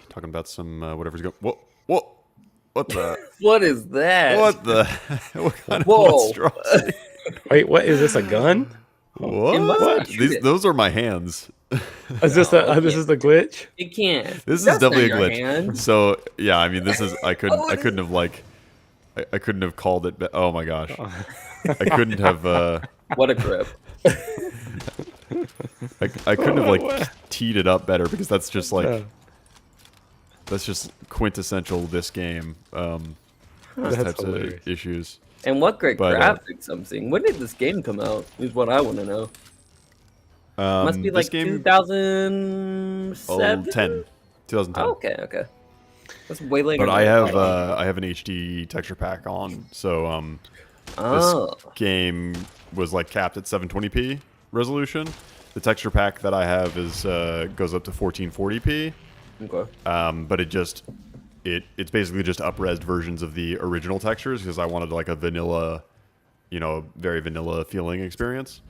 talking about some whatever's going. What the? What is that? What the? What kind of Whoa. monstrosity? Wait, what is this? A gun? What? It must not shoot These it. those are my hands. Is this this is the glitch? It can't. This is That's definitely a not your glitch. hand. So yeah, I mean, this is I couldn't Oh, I it couldn't have like I couldn't have called it. Oh my gosh, I couldn't have What a grip. I couldn't have like teed it up better because that's just like Yeah. that's just quintessential this game. These That's types hilarious. of issues. And what great But, graphics I'm seeing. When did this game come out? Is what I want to know. Must be This like game, 2007. 2010. Oh, okay. That's way later. But than thought. I have an HD texture pack on, so Oh, this game was like capped at 720p resolution. The texture pack that I have is goes up to 1440p, okay. but it's basically just up-resed versions of the original textures because I wanted like a vanilla, very vanilla feeling experience.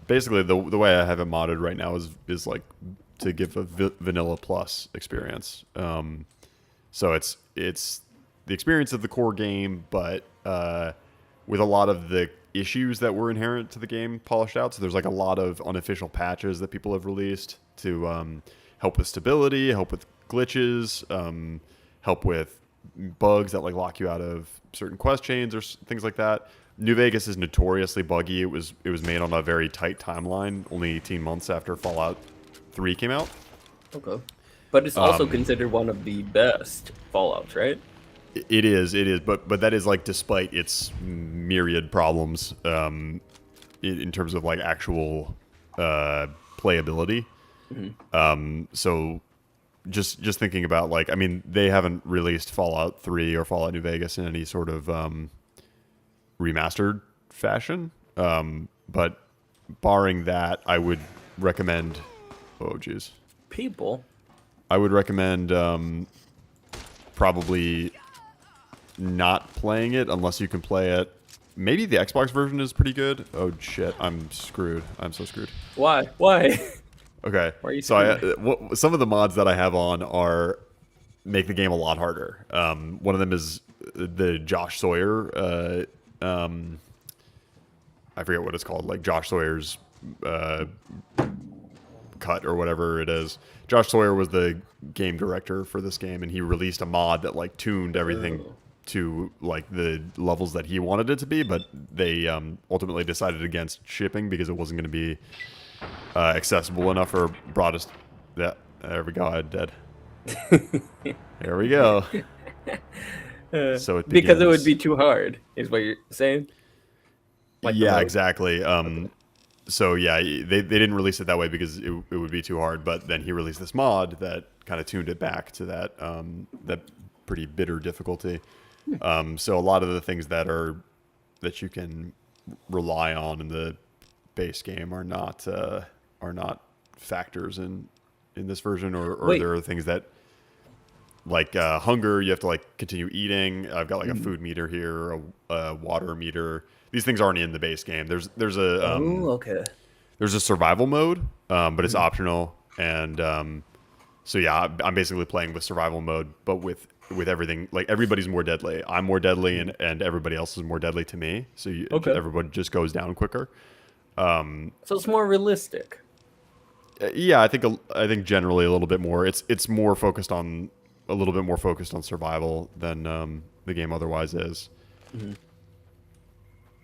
Basically, the way I have it modded right now is like to give a vanilla plus experience. So it's the experience of the core game, but with a lot of the issues that were inherent to the game polished out. So there's like a lot of unofficial patches that people have released to help with stability, help with glitches, help with bugs that like lock you out of certain quest chains or things like that. New Vegas is notoriously buggy. It was made on a very tight timeline, only 18 months after Fallout 3 came out. Okay. But it's also considered one of the best Fallouts, right? It is, but that is like despite its myriad problems in terms of like actual playability. So just thinking about like, I mean, they haven't released Fallout 3 or Fallout New Vegas in any sort of remastered fashion, but barring that, I would recommend. Oh, geez. People. I would recommend probably not playing it unless you can play it. Maybe the Xbox version is pretty good. Oh shit, I'm screwed. I'm so screwed. Why? Okay, Why are you so some of the mods that I have on are make the game a lot harder. One of them is the Josh Sawyer. I forget what it's called, like Josh Sawyer's cut or whatever it is. Josh Sawyer was the game director for this game, and he released a mod that like tuned everything to like the levels that he wanted it to be, but they ultimately decided against shipping because it wasn't going to be accessible enough or brought us that. There we go. I dead. There we go. So it Because it would begins. be too hard, is what you're saying? Like the Yeah, road. exactly. So yeah, they didn't release it that way because it would be too hard. But then he released this mod that kind of tuned it back to that that pretty bitter difficulty. So a lot of the things that you can rely on in the base game are not factors in this version, or Wait. there are things that like hunger. You have to like continue eating. I've got like a food meter here, a water meter. These things aren't in the base game. There's a Ooh, okay. there's a survival mode, but it's optional. And so yeah, I'm basically playing with survival mode, but with everything, like everybody's more deadly. I'm more deadly, and everybody else is more deadly to me. So Okay. everybody just goes down quicker. So it's more realistic. Yeah, I think generally a little bit more. It's more focused on a little bit more focused on survival than the game otherwise is.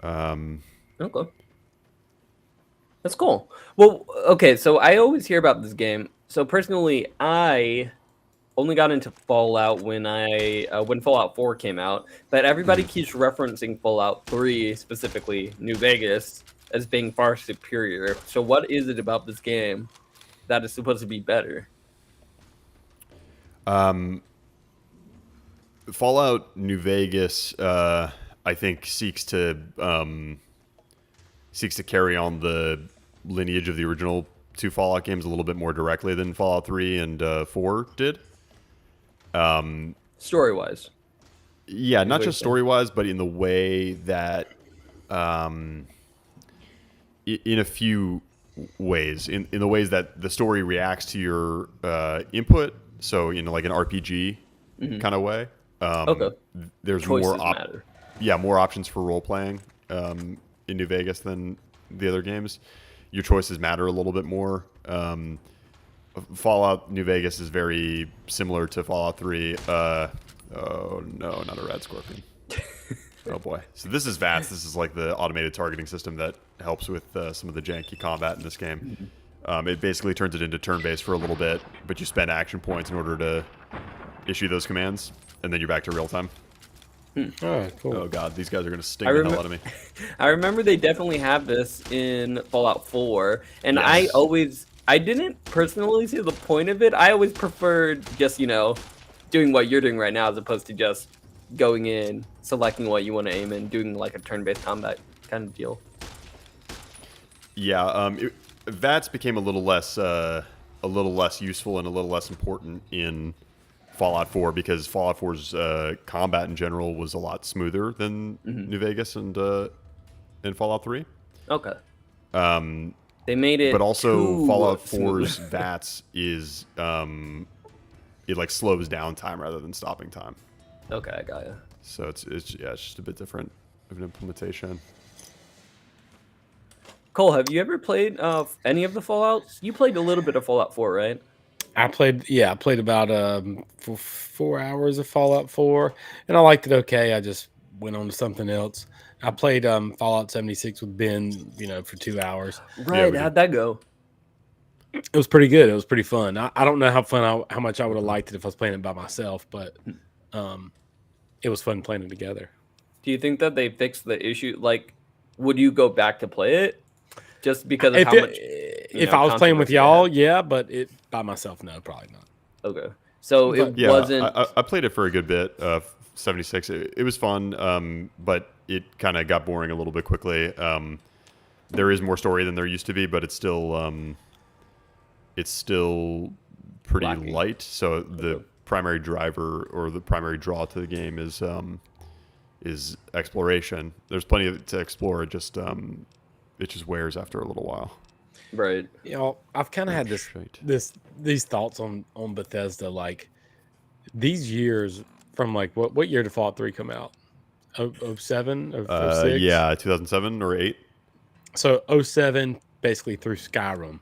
Okay. That's cool. Well, okay, so I always hear about this game. So personally, I only got into Fallout when when Fallout 4 came out, but everybody keeps referencing Fallout 3, specifically New Vegas, as being far superior. So what is it about this game that is supposed to be better? Fallout New Vegas, I think seeks to carry on the lineage of the original two Fallout games a little bit more directly than Fallout 3 and 4 did. Story-wise. Yeah, not just Vegas. story-wise, but in the way that in a few ways, in the ways that the story reacts to your input. So, like an RPG kind of way. Okay. There's Choices matter. more options for role playing in New Vegas than the other games. Your choices matter a little bit more. Fallout New Vegas is very similar to Fallout 3. Oh no, not a red scorpion. Oh boy. So this is VATS. This is like the automated targeting system that helps with some of the janky combat in this game. It basically turns it into turn-based for a little bit, but you spend action points in order to issue those commands, and then you're back to real time. Oh, cool. Oh god, these guys are gonna sting the hell out of me. I remember they definitely have this in Fallout 4, and Yes. I didn't personally see the point of it. I always preferred just, doing what you're doing right now as opposed to just going in, selecting what you want to aim and doing like a turn-based combat kind of deal. Yeah, VATS became a little less useful and a little less important in Fallout 4 because Fallout 4's combat in general was a lot smoother than New Vegas and Fallout 3. Okay. Um, They made it but also too Fallout smooth. 4's VATS is it like slows down time rather than stopping time. Okay, I got you. So it's just a bit different of an implementation. Cole, have you ever played any of the Fallouts? You played a little bit of Fallout 4, right? I played about 4 hours of Fallout 4, and I liked it okay. I just went on to something else. I played Fallout 76 with Ben, for 2 hours. Right. we How'd that go? It was pretty good. It was pretty fun. I don't know how much I would have liked it if I was playing it by myself, but it was fun playing it together. Do you think that they fixed the issue? Like, would you go back to play it just because of how much? If I was playing with controversy it y'all, had? yeah, but it by myself, no, probably not. Okay. So it Yeah, wasn't. I played it for a good bit. 76. It was fun, but it kind of got boring a little bit quickly. There is more story than there used to be, but it's still pretty Lacking. light. So the primary driver or the primary draw to the game is exploration. There's plenty to explore. It just wears after a little while. Right. I've kind of had Shite. these thoughts on Bethesda, like these years from like what year did Fallout 3 come out? 07 or 06? Yeah, 2007 or 8. So 07 basically through Skyrim,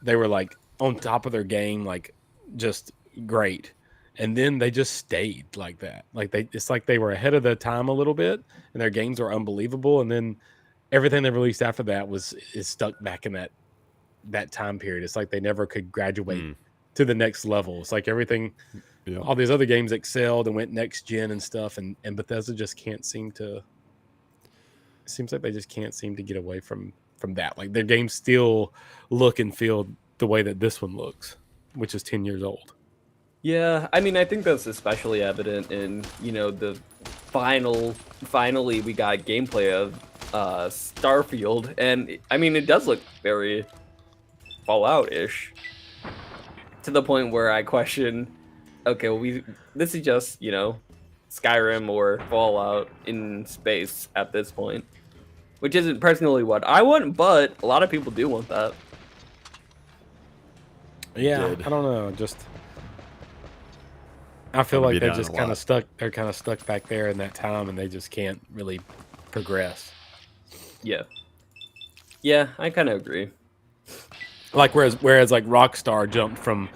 they were like on top of their game, like just great. And then they just stayed like that. Like it's like they were ahead of the time a little bit, and their games were unbelievable. And then everything they released after that is stuck back in that time period. It's like they never could graduate to the next level. It's like everything, all these other games excelled and went next gen and stuff, and Bethesda just can't seem to. It seems like they just can't seem to get away from that. Like their games still look and feel the way that this one looks, which is 10 years old. Yeah, I mean, I think that's especially evident in the finally we got gameplay of Starfield, and I mean it does look very Fallout-ish to the point where I question, okay, well, this is just Skyrim or Fallout in space at this point, which isn't personally what I want, but a lot of people do want that. Yeah, Did. I don't know. Just I feel That would like be they're down just a kind lot. of stuck. They're kind of stuck back there in that time, and they just can't really progress. Yeah, I kind of agree. Like whereas like Rockstar jumped from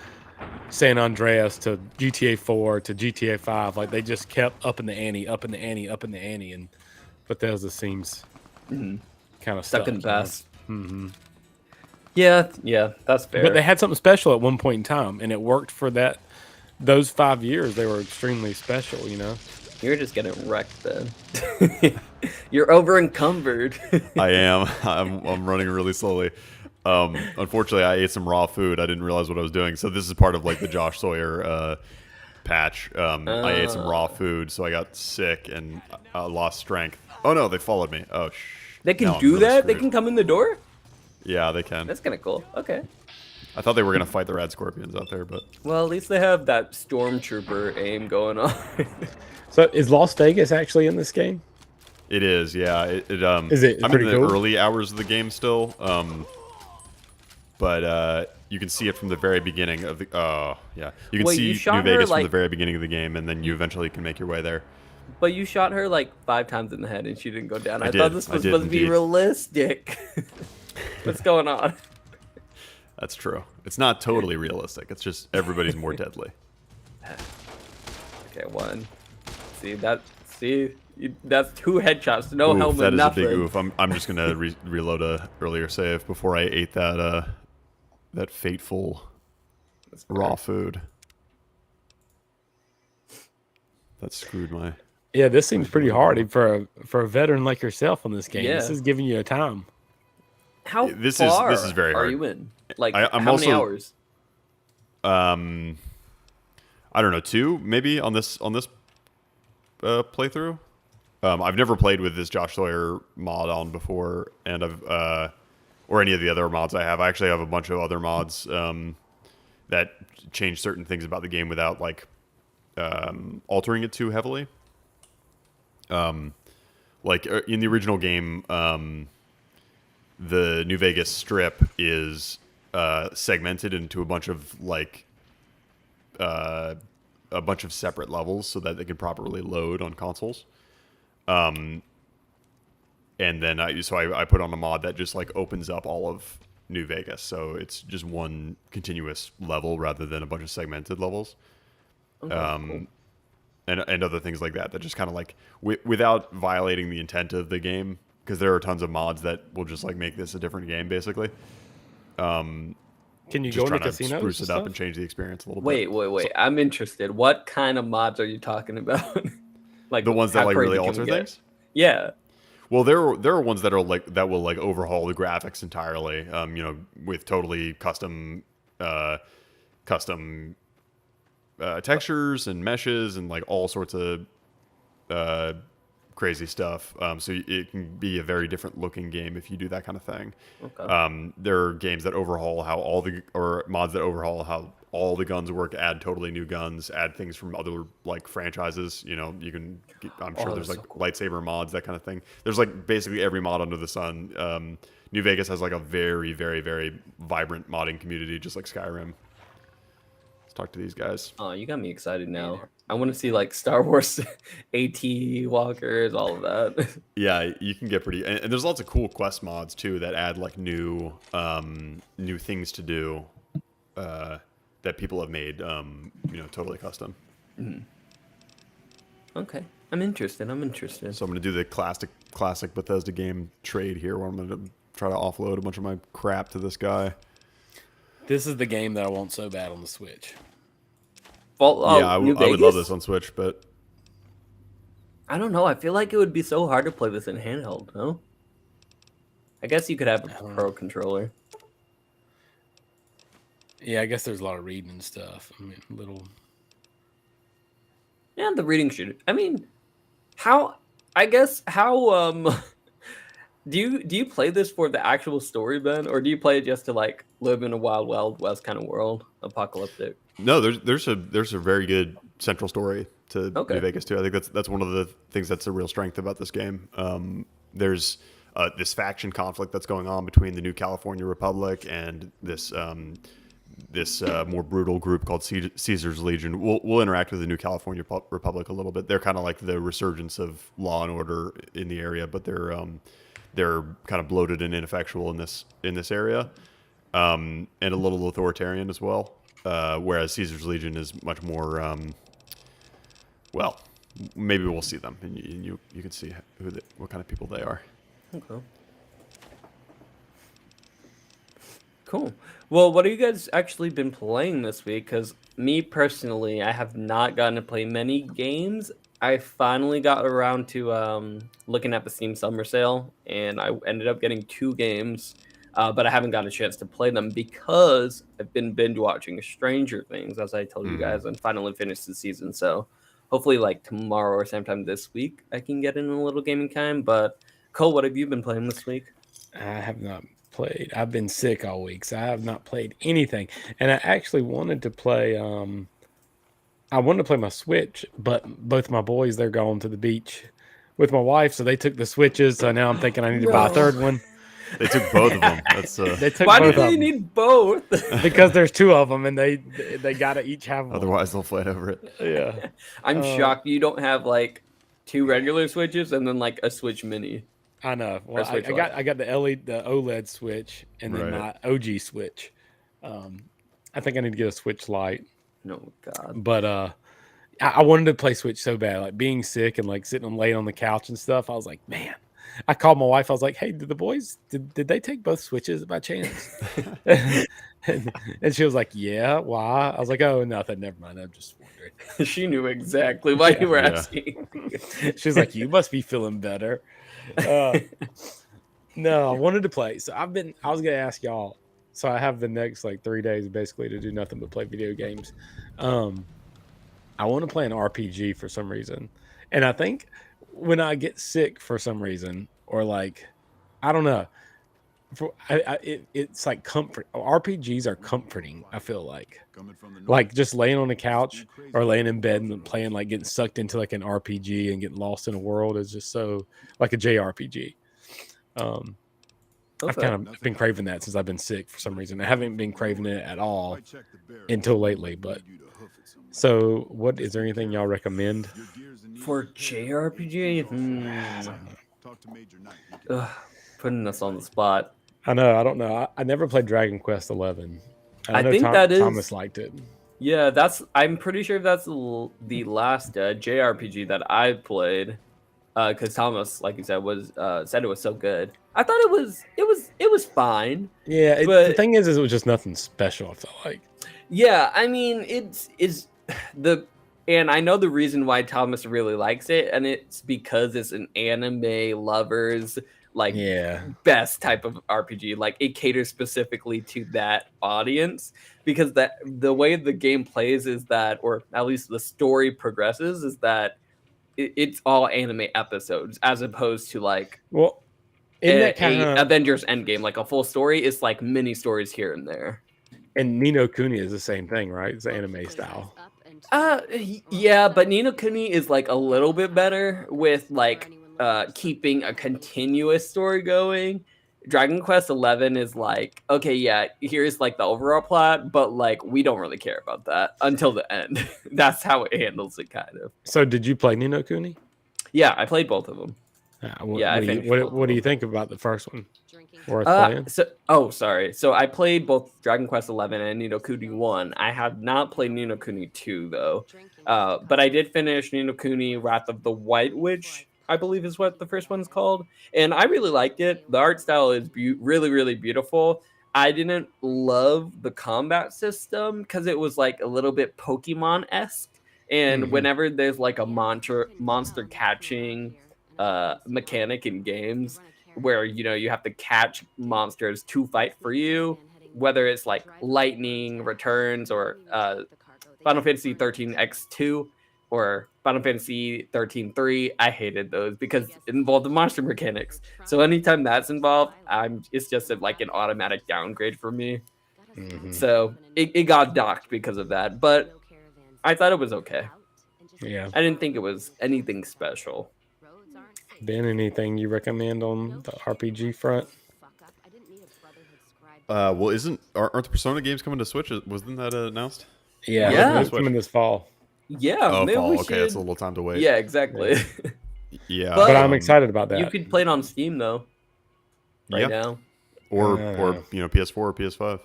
San Andreas to GTA 4 to GTA 5, like they just kept up in the ante, up in the ante, up in the ante, and Bethesda seems kind of Stuck in the you know? past. Yeah, that's fair. But they had something special at one point in time, and it worked for those 5 years. They were extremely special, You're just getting wrecked, Ben. You're over encumbered. I am. I'm running really slowly. Unfortunately, I ate some raw food. I didn't realize what I was doing. So this is part of like the Josh Sawyer patch. I ate some raw food, so I got sick and lost strength. Oh no, they followed me. Oh They can now I'm do really that? They screwed. can come in the door? Yeah, they can. That's kind of cool. Okay. I thought they were gonna fight the rad scorpions out there, but Well, at least they have that stormtrooper aim going on. So is Las Vegas actually in this game? it is. Yeah. Is it I'm pretty in the cool? early hours of the game still. but you can see it from the very beginning of the. Oh yeah, you can Wait, see you New shot her, Vegas from the like- very beginning of the game, and then you eventually can make your way there. But you shot her like 5 times in the head and she didn't go down. I I did. thought this I was did supposed to be indeed. realistic. What's going on? That's true. It's not totally realistic. It's just everybody's more deadly. Okay, 1. See that? See, that's 2 headshots. No Oof, helmet, that is nothing. a big oof. I'm just gonna reload a earlier save before I ate that that fateful That's raw fair. food. That screwed my. Yeah, this seems pretty hard for a veteran like yourself on this game. Yeah. This is giving you a time. How This far is very are hard. you in? Like, I'm how many also- hours? I don't know, 2 maybe on this playthrough. I've never played with this Josh Sawyer mod on before, and I've or any of the other mods I have. I actually have a bunch of other mods that change certain things about the game without like altering it too heavily. Like in the original game, the New Vegas Strip is segmented into a bunch of like a bunch of separate levels so that they can properly load on consoles. And then I put on a mod that just like opens up all of New Vegas, so it's just one continuous level rather than a bunch of segmented levels. Okay, cool. And other things like that just kind of like without violating the intent of the game, because there are tons of mods that will just like make this a different game basically. Can you Just go into trying to casinos? spruce and it up stuff? and change the experience a little Wait. bit. I'm interested. What kind of mods are you talking about? Like The ones that how like really crazy can we alter get? things. Yeah. Well, there are ones that are like that will like overhaul the graphics entirely. You know, with totally custom textures and meshes and like all sorts of crazy stuff. So it can be a very different looking game if you do that kind of thing. Okay. There are games that overhaul or mods that overhaul how all the guns work, add totally new guns, add things from other like franchises. You know, you can. I'm sure Oh, there's that's like so cool. lightsaber mods, that kind of thing. There's like basically every mod under the sun. New Vegas has like a very, very, very vibrant modding community, just like Skyrim. Let's talk to these guys. Oh, you got me excited now. I want to see like Star Wars AT walkers, all of that. Yeah, you can get pretty, and there's lots of cool quest mods too that add like new things to do that people have made, you know, totally custom. Okay. I'm interested. So I'm gonna do the classic Bethesda game trade here, where I'm gonna try to offload a bunch of my crap to this guy. This is the game that I want so bad on the Switch. Yeah, I New would love Vegas? this on Switch, but I don't know. I feel like it would be so hard to play this in handheld, no? I guess you could have a pro controller. Yeah, I guess there's a lot of reading and stuff. I mean, little. Yeah, the reading should. I mean, how do you play this for the actual story, Ben, or do you play it just to like live in a wild, wild west kind of world, apocalyptic? no, there's a very good central story to Okay. New Vegas too. I think that's one of the things that's a real strength about this game. There's this faction conflict that's going on between the New California Republic and this more brutal group called Caesar's Legion. We'll interact with the New California Republic a little bit. They're kind of like the resurgence of law and order in the area, but they're kind of bloated and ineffectual in this area, and a little authoritarian as well. Whereas Caesar's Legion is much more. Well, maybe we'll see them, and you can see what kind of people they are. Okay. Cool. Well, what have you guys actually been playing this week? Because me personally, I have not gotten to play many games. I finally got around to looking at the Steam Summer Sale, and I ended up getting 2 games, but I haven't gotten a chance to play them because I've been binge watching Stranger Things, as I told you guys, and finally finished the season. So hopefully, like tomorrow or sometime this week, I can get in a little gaming time. But Cole, what have you been playing this week? I have not played. I've been sick all week, so I have not played anything. And I actually wanted to play. I wanted to play my Switch, but both my boys, they're going to the beach with my wife, so they took the Switches. So now I'm thinking I need to buy a No. third one. They took both of them. That's They took Why do both of they them need both? because there's two of them, and they gotta each have one. otherwise they'll fight over it. Yeah. I'm shocked you don't have like 2 regular Switches and then like a Switch Mini. I know. Well, Switch I got the OLED Switch and then Right. my OG Switch. I think I need to get a Switch Lite, No God. but I wanted to play Switch so bad. Like being sick and like sitting laying on the couch and stuff. I was like, man. I called my wife. I was like, hey, did the boys did they take both Switches by chance? and she was like, yeah. Why? I was like, oh, nothing. Never mind. I'm just wondering. She knew exactly why you were Yeah. asking. She's like, you must be feeling better. No, I wanted to play. So I was gonna ask y'all. So I have the next like 3 days basically to do nothing but play video games. I want to play an RPG for some reason. And I think when I get sick for some reason, or like I don't know, it's like comfort. RPGs are comforting, I feel like just laying on the couch or laying in bed and playing, like getting sucked into like an RPG and getting lost in a world is just so like a JRPG. I've kind of been craving that since I've been sick for some reason. I haven't been craving it at all until lately. But so, what is there anything y'all recommend? For JRPG? Ugh, putting us on the spot. I know. I don't know. I never played Dragon Quest 11. I know think that is- Thomas liked it. Yeah, I'm pretty sure that's the last JRPG that I played. Because Thomas, like you said, said it was so good. I thought it was fine. Yeah, the but- thing is it was just nothing special. I felt like. Yeah, I mean, and I know the reason why Thomas really likes it, and it's because it's an anime lovers like Yeah. best type of RPG. Like it caters specifically to that audience because the way the game plays is that, or at least the story progresses, is that it's all anime episodes as opposed to like Well, in that kind a of Avengers Endgame, like a full story. It's like mini stories here and there. and Nino Kuni is the same thing, right? It's anime style. Yeah, but Ni no Kuni is like a little bit better with like keeping a continuous story going. Dragon Quest 11 is like, okay, yeah, here's like the overall plot, but like we don't really care about that until the end. That's how it handles it, kind of. So, did you play Nino Kuni? Yeah, I played both of them. Yeah, I finished both of What do them. you think about the first one? Worth playing? Sorry. So I played both Dragon Quest 11 and Ni no Kuni 1. I have not played Ni no Kuni 2 though. But I did finish Ni no Kuni Wrath of the White Witch, I believe is what the first one's called. And I really liked it. The art style is really, really beautiful. I didn't love the combat system because it was like a little bit Pokemon-esque. And whenever there's like a monster catching mechanic in games where, you know, you have to catch monsters to fight for you, whether it's like Lightning Returns or Final Fantasy 13 X2 or Final Fantasy 13-3, I hated those because it involved the monster mechanics. So anytime that's involved, it's just like an automatic downgrade for me. So it got docked because of that, but I thought it was okay. Yeah. I didn't think it was anything special. Ben, anything you recommend on the RPG front? Well, aren't the Persona games coming to Switch? Wasn't that announced? Yeah. It's coming this fall. Yeah, Oh, maybe fall. we Okay, should... that's a little time to wait. Yeah, exactly. Yeah, But But I'm excited about that. You could play it on Steam though. Right Yeah. now. or you know, PS4 or PS5.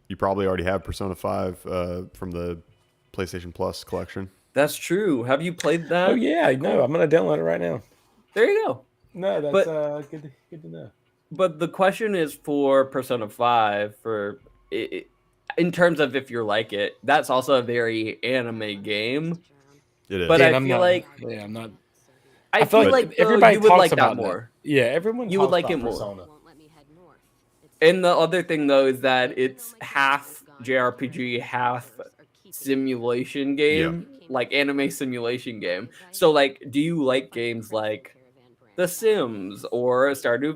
You probably already have Persona 5 from the PlayStation Plus collection. That's true. Have you played that? Oh yeah, no, I'm gonna download it right now. There you go. No, that's good to know. But the question is for Persona 5 in terms of if you're like it, that's also a very anime game. It is. But Dan, I I'm feel not- like yeah, I'm not. I feel feel like like though, everybody you would talks like that about more. Yeah, everyone. You would talks like about it more. Persona. And the other thing though is that it's half JRPG, half simulation game, like anime simulation game. So like, do you like games like The Sims or Stardew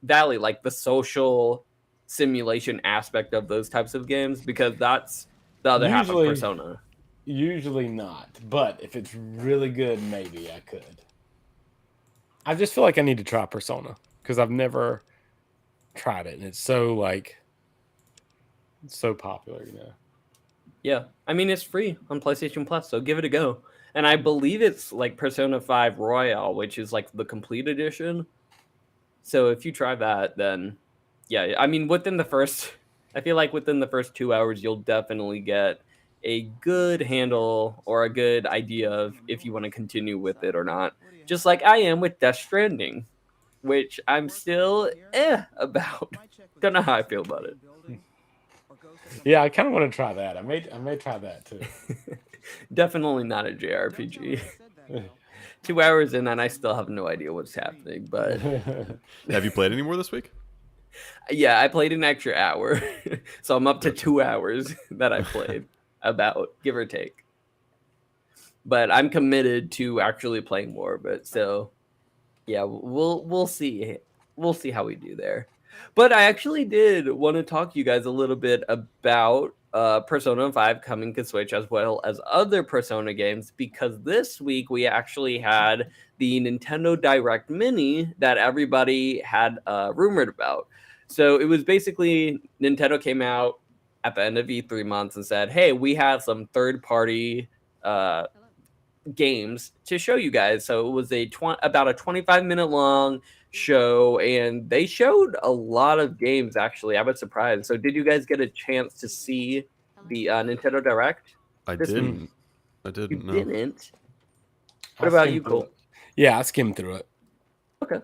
Valley, like the social simulation aspect of those types of games? Because that's the other half of Usually- Persona. Usually not, but if it's really good, maybe I could. I just feel like I need to try Persona. because I've never tried it, and it's so like it's so popular, you know. Yeah, I mean it's free on PlayStation Plus, so give it a go. And I believe it's like Persona 5 Royale, which is like the complete edition. So if you try that, then yeah, I mean within the first, I feel like within the first 2 hours, you'll definitely get a good handle or a good idea of if you want to continue with it or not. Just like I am with Death Stranding, which I'm still about. Don't know how I feel about it. Yeah, I kind of want to try that. I may try that too. Definitely not a JRPG. 2 hours in and I still have no idea what's happening, but Have you played any more this week? yeah, I played an extra hour. So I'm up to 2 hours that I played, about, give or take. But I'm committed to actually playing more, but so yeah, we'll see. We'll see how we do there. But I actually did want to talk to you guys a little bit about Persona 5 coming to Switch as well as other Persona games, because this week we actually had the Nintendo Direct Mini that everybody had rumored about. So it was basically Nintendo came out at the end of E3 months and said, hey, we have some third-party games to show you guys. So it was about a 25-minute long show, and they showed a lot of games. Actually, I was surprised. So did you guys get a chance to see the Nintendo Direct? I This didn't. week? I You didn't. No. didn't. What I about skimmed you, through Cole? it. Yeah, I skimmed through it. Okay.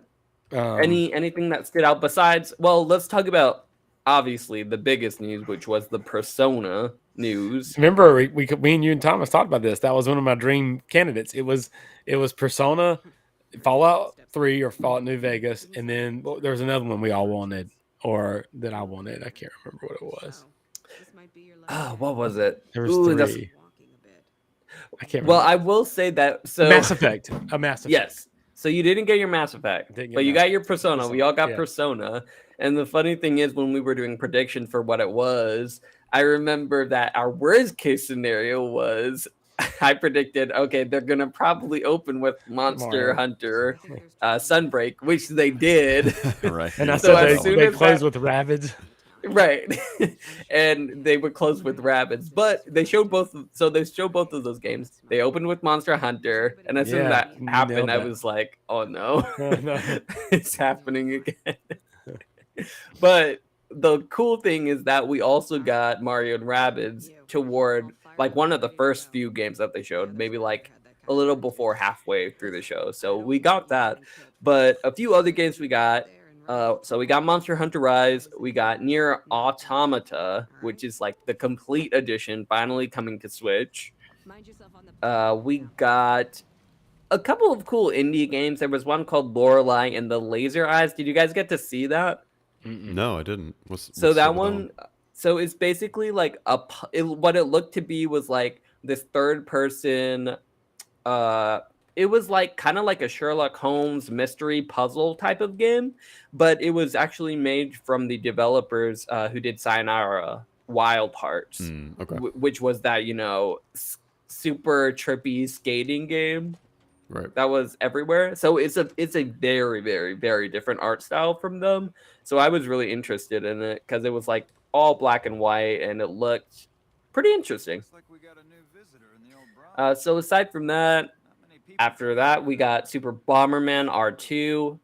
Um, Anything that stood out besides? Well, let's talk about obviously the biggest news, which was the Persona news. Remember, me and you and Thomas talked about this. That was one of my dream candidates. It was Persona, Fallout 3 or Fallout New Vegas, and then there was another one we all wanted, or that I wanted. I can't remember what it was. What was it? There was Ooh, that's- three. I can't remember. Well, I will say that. So Mass Effect. A Mass Effect. yes. So you didn't get your Mass Effect, Didn't get but you Mass got your Persona. We all got yeah. Persona. And the funny thing is, when we were doing prediction for what it was, I remember that our worst case scenario was I predicted, okay, they're going to probably open with Monster Mario. Hunter Sunbreak, which they did. Right. And I So said as soon they as closed that- with Rabbids. Right. And they would close with Rabbids, but they showed both. So they showed both of those games. They opened with Monster Hunter, and as soon as Yeah, that happened, nailed I that. was like, oh no, No. it's happening again. But the cool thing is that we also got Mario and Rabbids toward like one of the first few games that they showed, maybe like a little before halfway through the show. So we got that, but a few other games we got. So we got Monster Hunter Rise, we got Nier Automata, which is like the complete edition, finally coming to Switch. We got a couple of cool indie games. There was one called Lorelei and the Laser Eyes. Did you guys get to see that? No, I didn't. So what's that up with one, so it's basically like what it looked to be was like this third person. It was like kind of like a Sherlock Holmes mystery puzzle type of game, but it was actually made from the developers who did Sayonara Wild Hearts, Okay. which was that super trippy skating game Right. that was everywhere. So it's a very, very, very different art style from them. So I was really interested in it because it was like all black and white and it looked pretty interesting. So aside from that, after that we got Super Bomberman R2.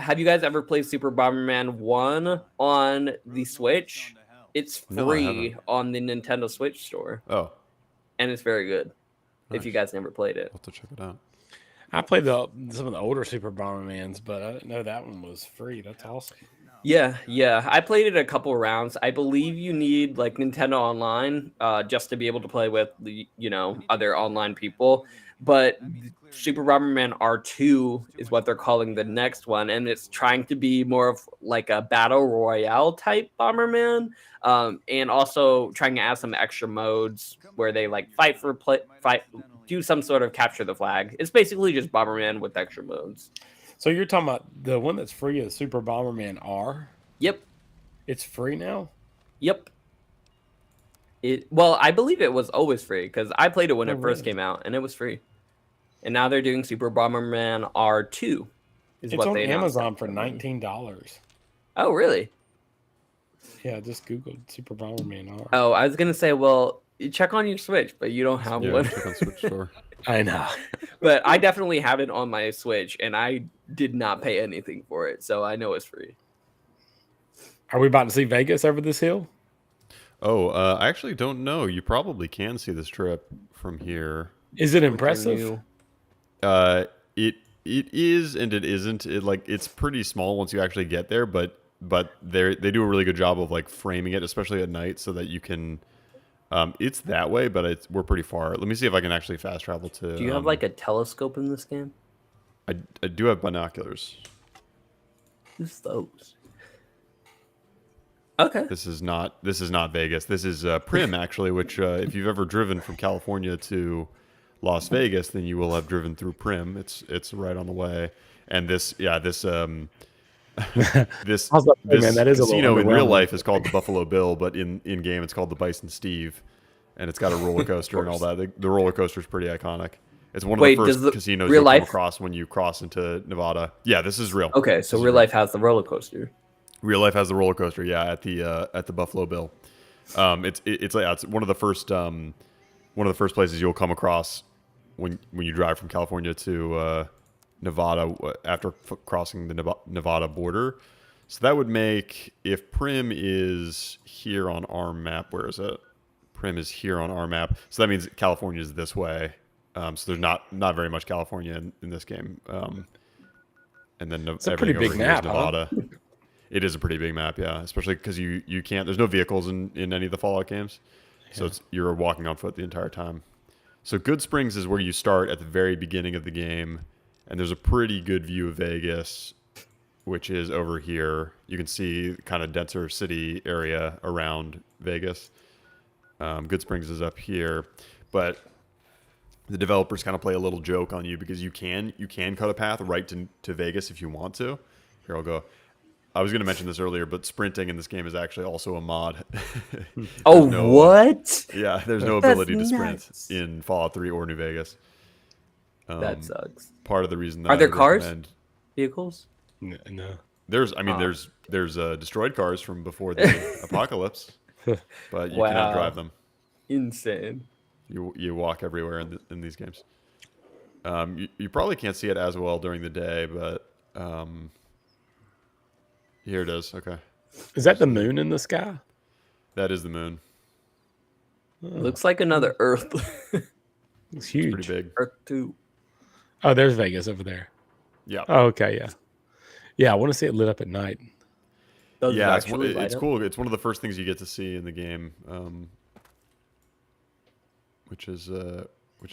Have you guys ever played Super Bomberman 1 on the Switch? It's No, I free haven't. on the Nintendo Switch store, Oh, and it's very good. If you Nice. guys never played it. I'll have to check it out. I played some of the older Super Bombermans, but I didn't know that one was free. That's awesome. Yeah. I played it a couple rounds. I believe you need like Nintendo Online just to be able to play with the other online people. But Super Bomberman R2 is what they're calling the next one, and it's trying to be more of like a battle royale type Bomberman, and also trying to add some extra modes where they like do some sort of capture the flag. It's basically just Bomberman with extra modes. So you're talking about the one that's free is Super Bomberman R? Yep. It's free now? Yep. Well, I believe it was always free because I played it when Oh, it first really? came out and it was free. And now they're doing Super Bomberman R2. Is It's what on they announced Amazon for upcoming. $19. Oh, really? Yeah, just Googled Super Bomberman R. Oh, I was gonna say, well, you check on your Switch, but you don't have Yeah, one. check on Switch Store. I know. But I definitely have it on my Switch, and I did not pay anything for it, so I know it's free. Are we about to see Vegas over this hill? Oh, I actually don't know. You probably can see this trip from here. Is it With their impressive? new- Uh, it is and it isn't. It's pretty small once you actually get there, but they do a really good job of like framing it, especially at night, so that you can. It's that way, but we're pretty far. Let me see if I can actually fast travel to. Do you have like a telescope in this game? I do have binoculars. Who's those? Okay. This is not Vegas. This is Prim actually, which if you've ever driven from California to Las Vegas, then you will have driven through Prim. It's right on the way. And this this I was about to say, this man, that is a little casino in real underwhelming. life is called the Buffalo Bill, but in game it's called the Bison Steve, and it's got a roller coaster and all that. The roller coaster is pretty iconic. It's one of Wait, the does first the casinos real you'll come life- across when you cross into Nevada. Yeah, this is real. Okay, so This is real life has the roller coaster. Real life has the roller coaster, yeah, at the Buffalo Bill. It's one of the first places you'll come across when you drive from California to Nevada after crossing the Nevada border. So that would make, if Prim is here on our map, where is it? Prim is here on our map, so that means California is this way. So there's not very much California in this game. And then It's a pretty everything big over here is map, huh? Nevada. It is a pretty big map, yeah. Especially because you can't. There's no vehicles in any of the Fallout games, so you're walking on foot the entire time. So Good Springs is where you start at the very beginning of the game, and there's a pretty good view of Vegas, which is over here. You can see kind of denser city area around Vegas. Good Springs is up here, but the developers kind of play a little joke on you because you can cut a path right to Vegas if you want to. Here, I'll go. I was going to mention this earlier, but sprinting in this game is actually also a mod. Oh, no- what? Yeah, there's no That's ability to sprint nuts. in Fallout 3 or New Vegas. That sucks. Part of the reason that Are there I cars? recommend- Vehicles? No. There's destroyed cars from before the apocalypse, but you Wow. cannot drive them. Insane. You walk everywhere in these games. You probably can't see it as well during the day, but here it is. Okay, Is that the moon in the sky? that is the moon. Looks like another Earth. It's It's huge. pretty big. Earth 2. Oh, there's Vegas over there. Yeah. Oh, okay, yeah. Yeah, I want to see it lit up at night. Does it Yeah, it's actually light up? cool. It's one of the first things you get to see in the game, which is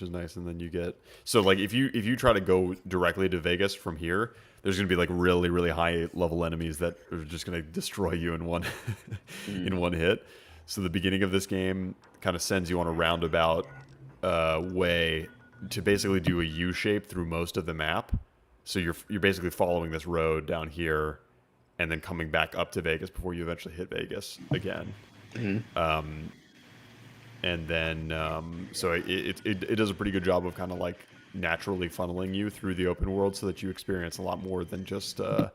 nice. And then you get like if you try to go directly to Vegas from here, there's gonna be like really really high level enemies that are just gonna destroy you in one in one hit. So the beginning of this game kind of sends you on a roundabout way to basically do a U shape through most of the map. So you're basically following this road down here, and then coming back up to Vegas before you eventually hit Vegas again. And then so it does a pretty good job of kind of like naturally funneling you through the open world, so that you experience a lot more than just the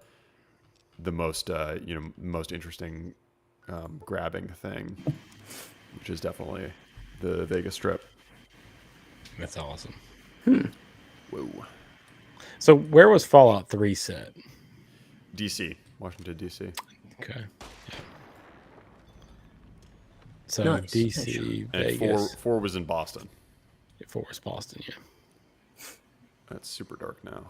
most most interesting grabbing thing, which is definitely the Vegas Strip. That's awesome. Whoa. So where was Fallout 3 set? DC, Washington DC, Okay. Yeah. So Nice. DC, and Vegas, four was in Boston. Forest, Boston, yeah. It's super dark now.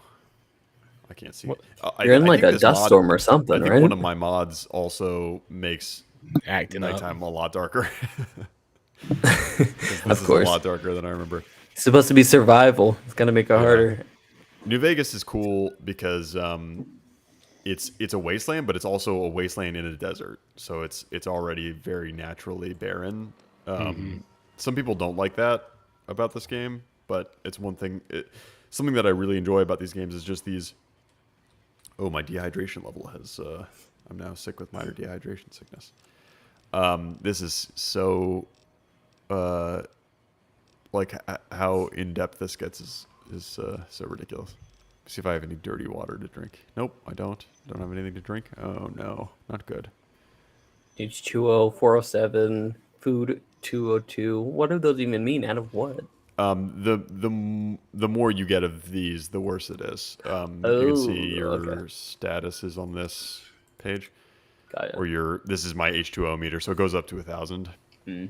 I can't see. What- You're in I like think a this dust mod- storm or I something, think right? one of my mods also makes Acting up. nighttime a lot darker. This Of is course. a lot darker than I remember. It's supposed to be survival. It's gonna make it harder. New Vegas is cool because it's a wasteland, but it's also a wasteland in a desert. So it's already very naturally barren. Some people don't like that about this game, but it's one thing. Something that I really enjoy about these games is just these. Oh, my dehydration level has. I'm now sick with minor dehydration sickness. This is so. Like how in depth this gets is so ridiculous. See if I have any dirty water to drink. Nope, I don't. Don't have anything to drink. Oh no, not good. H2O 407 food 202. What do those even mean? Out of what? The more you get of these, the worse it is. You can see your status is on this page, Got it. or this is my H2O meter, so it goes up to 1,000. Mm.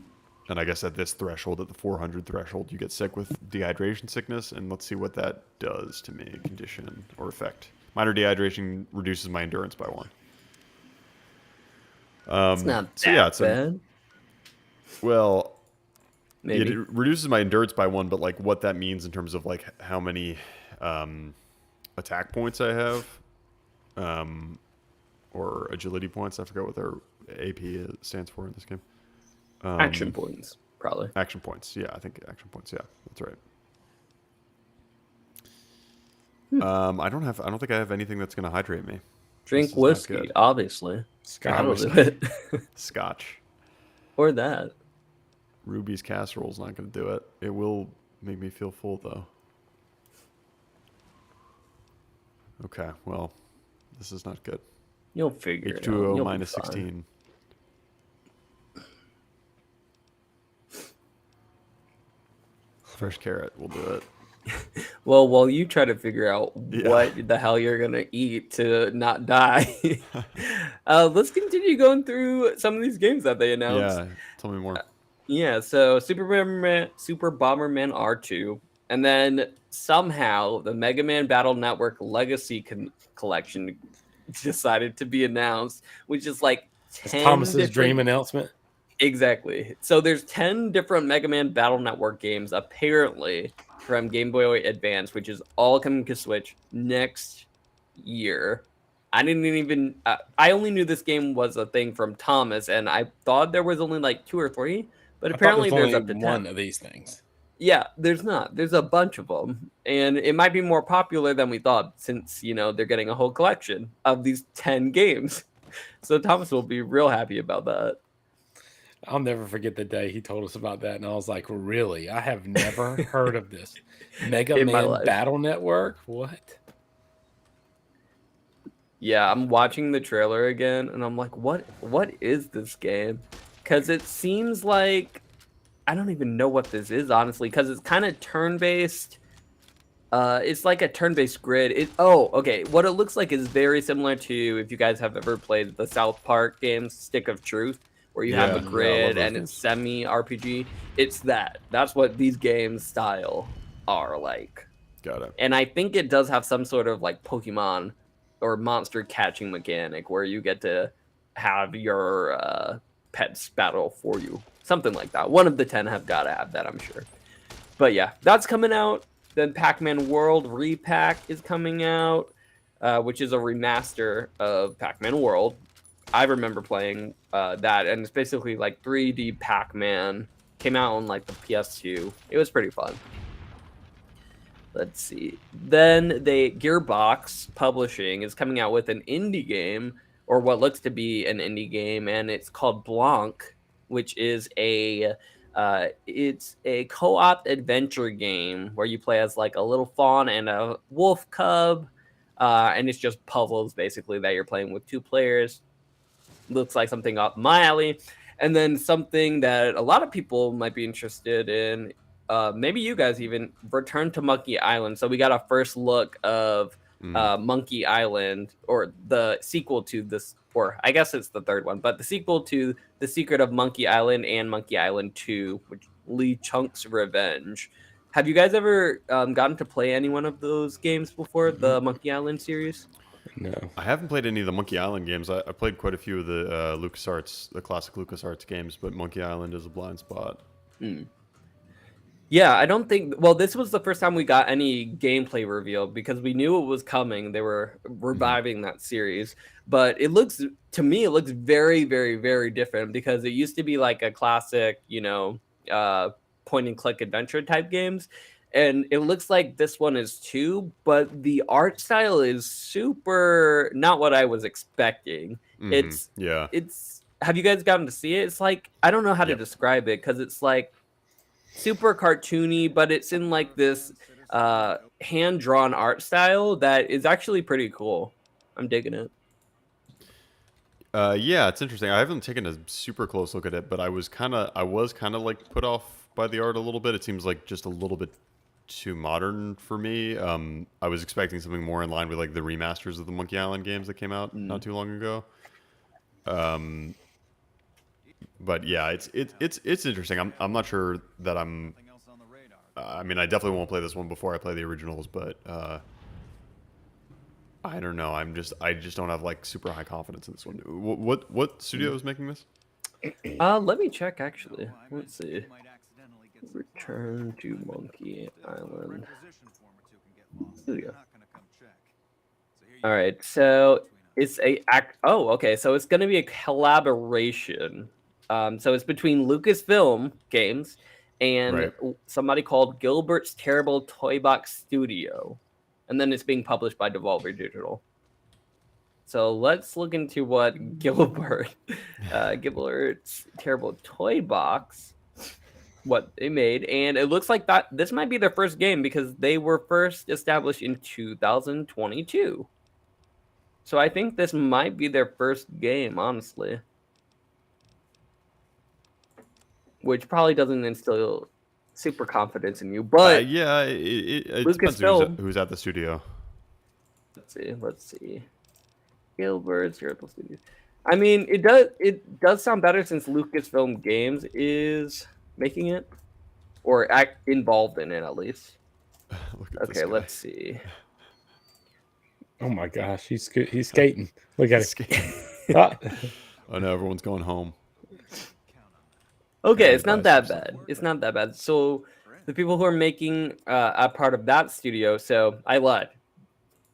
And I guess at this threshold, at the 400 threshold, you get sick with dehydration sickness, and let's see what that does to me. Condition or effect. Minor dehydration reduces my endurance by 1. It's not that bad. Well, Maybe. it reduces my endurance by 1, but like what that means in terms of like how many attack points I have, or agility points. I forgot what their AP stands for in this game. Action points, probably. Action points. Yeah, I think action points. Yeah, that's right. I don't think I have anything that's going to hydrate me. Drink whiskey, obviously. That'll do it. Scotch. Or that. Ruby's casserole's not going to do it. It will make me feel full, though. Okay, well, this is not good. You'll figure it out. H2O minus 16. Fresh carrot will do it. Well, while you try to figure out what the hell you're going to eat to not die, let's continue going through some of these games that they announced. Yeah, tell me more. So Super Bomberman R2, and then somehow the Mega Man Battle Network Legacy Collection decided to be announced, which is like 10 Thomas's dream announcement. Exactly. So there's 10 different Mega Man Battle Network games apparently from Game Boy Advance, which is all coming to Switch next year. I didn't even I only knew this game was a thing from Thomas, and I thought there was only like 2 or 3, but apparently there's up to 10 one of these things. Yeah, there's not. There's a bunch of them, and it might be more popular than we thought, since they're getting a whole collection of these 10 games. So Thomas will be real happy about that. I'll never forget the day he told us about that, and I was like, really? I have never heard of this. Mega Man Battle Network? What? Yeah, I'm watching the trailer again, and I'm like, what is this game? Because it seems like, I don't even know what this is, honestly, because it's kind of turn-based. It's like a turn-based grid. Okay. What it looks like is very similar to, if you guys have ever played the South Park games, Stick of Truth, where you have a grid and it's semi-RPG. It's that. That's what these games style are like. Got it. And I think it does have some sort of like Pokemon or monster catching mechanic where you get to have your pets battle for you. Something like that. One of the 10 have got to have that, I'm sure. But yeah, that's coming out. Then Pac-Man World Repack is coming out, which is a remaster of Pac-Man World. I remember playing that, and it's basically like 3D Pac-Man. Came out on like the PS2. It was pretty fun. Let's see. Then Gearbox Publishing is coming out with an indie game, or what looks to be an indie game, and it's called Blanc, which is it's a co-op adventure game where you play as like a little fawn and a wolf cub, and it's just puzzles basically that you're playing with 2 players. Looks like something up my alley. And then something that a lot of people might be interested in, maybe you guys even, Return to Monkey Island. So we got a first look of Monkey Island, or the sequel to this, or I guess it's the third one, but the sequel to The Secret of Monkey Island and Monkey Island 2, which LeChunk's Revenge. Have you guys ever gotten to play any one of those games before, the Monkey Island series? No. I haven't played any of the Monkey Island games. I played quite a few of the LucasArts, the classic LucasArts games, but Monkey Island is a blind spot. Yeah, I don't think... Well, this was the first time we got any gameplay reveal, because we knew it was coming. They were reviving that series. But it looks... To me, it looks very, very, very different, because it used to be like a classic, point-and-click adventure type games. And it looks like this one is too, but the art style is super not what I was expecting. It's have you guys gotten to see it? It's like, I don't know how to describe it, because it's like super cartoony, but it's in like this hand drawn art style that is actually pretty cool. I'm digging it. Yeah, it's interesting. I haven't taken a super close look at it, but I was kind of like put off by the art a little bit. It seems like just a little bit too modern for me. I was expecting something more in line with like the remasters of the Monkey Island games that came out not too long ago. But yeah, it's interesting. I'm not sure that I'm. I mean, I definitely won't play this one before I play the originals, but I don't know. I just don't have like super high confidence in this one. What studio is making this? Let me check actually. Let's see. Return to Monkey Island Studio. All right, so it's okay, so it's gonna be a collaboration. So it's between Lucasfilm Games and Right. somebody called Gilbert's Terrible Toy Box Studio, and then it's being published by Devolver Digital. So let's look into what Gilbert's Terrible Toy Box, what they made, and it looks like that this might be their first game because they were first established in 2022. So I think this might be their first game, honestly. Which probably doesn't instill super confidence in you, but Yeah, it depends Lucasfilm. who's at the studio. Let's see. Gilbert's Terrible Studio. I mean, it does sound better since Lucasfilm Games is making it, or involved in it at least. Look at this Okay, guy. let's see. Oh my gosh, he's skating. Look at He's it. Ah. Oh no, everyone's going home. Okay, Yeah, it's not he that buys bad. It's not that bad. So the people who are making a part of that studio, so I lied.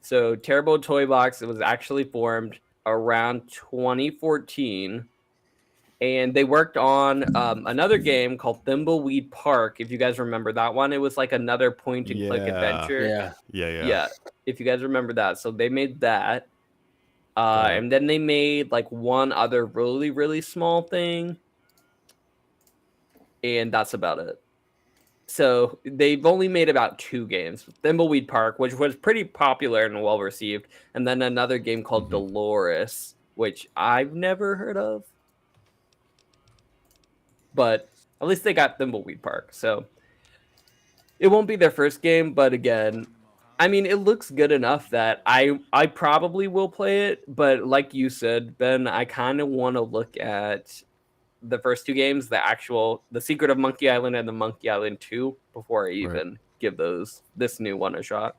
So Terrible Toy Box, it was actually formed around 2014, and they worked on another game called Thimbleweed Park. If you guys remember that one, it was like another point-and-click Yeah. adventure. Yeah. If you guys remember that, so they made that, and then they made like one other really, really small thing, and that's about it. So they've only made about 2 games: Thimbleweed Park, which was pretty popular and well received, and then another game called Dolores, which I've never heard of. But at least they got Thimbleweed Park, so it won't be their first game. But again, I mean, it looks good enough that I probably will play it. But like you said, Ben, I kind of want to look at the first 2 games, the Secret of Monkey Island and the Monkey Island 2, before I even give this new one a shot.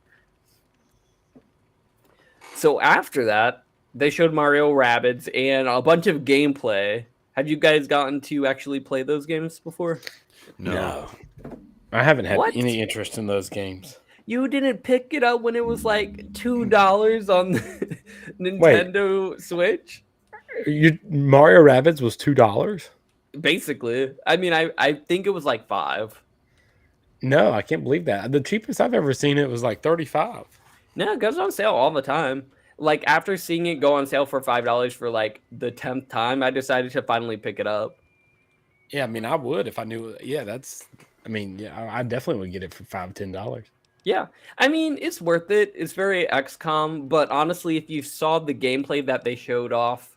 So after that, they showed Mario Rabbids and a bunch of gameplay. Have you guys gotten to actually play those games before? No. I haven't had What? any interest in those games. You didn't pick it up when it was like $2 on the Nintendo Switch? Mario Rabbids was $2. Basically. I mean, I think it was like 5. No, I can't believe that. The cheapest I've ever seen it was like 35. No, it goes on sale all the time. Like after seeing it go on sale for $5 for like the 10th time, I decided to finally pick it up. Yeah, I mean, I would if I knew. Yeah, I definitely would get it for $5-10. Yeah, I mean, it's worth it. It's very XCOM, but honestly, if you saw the gameplay that they showed off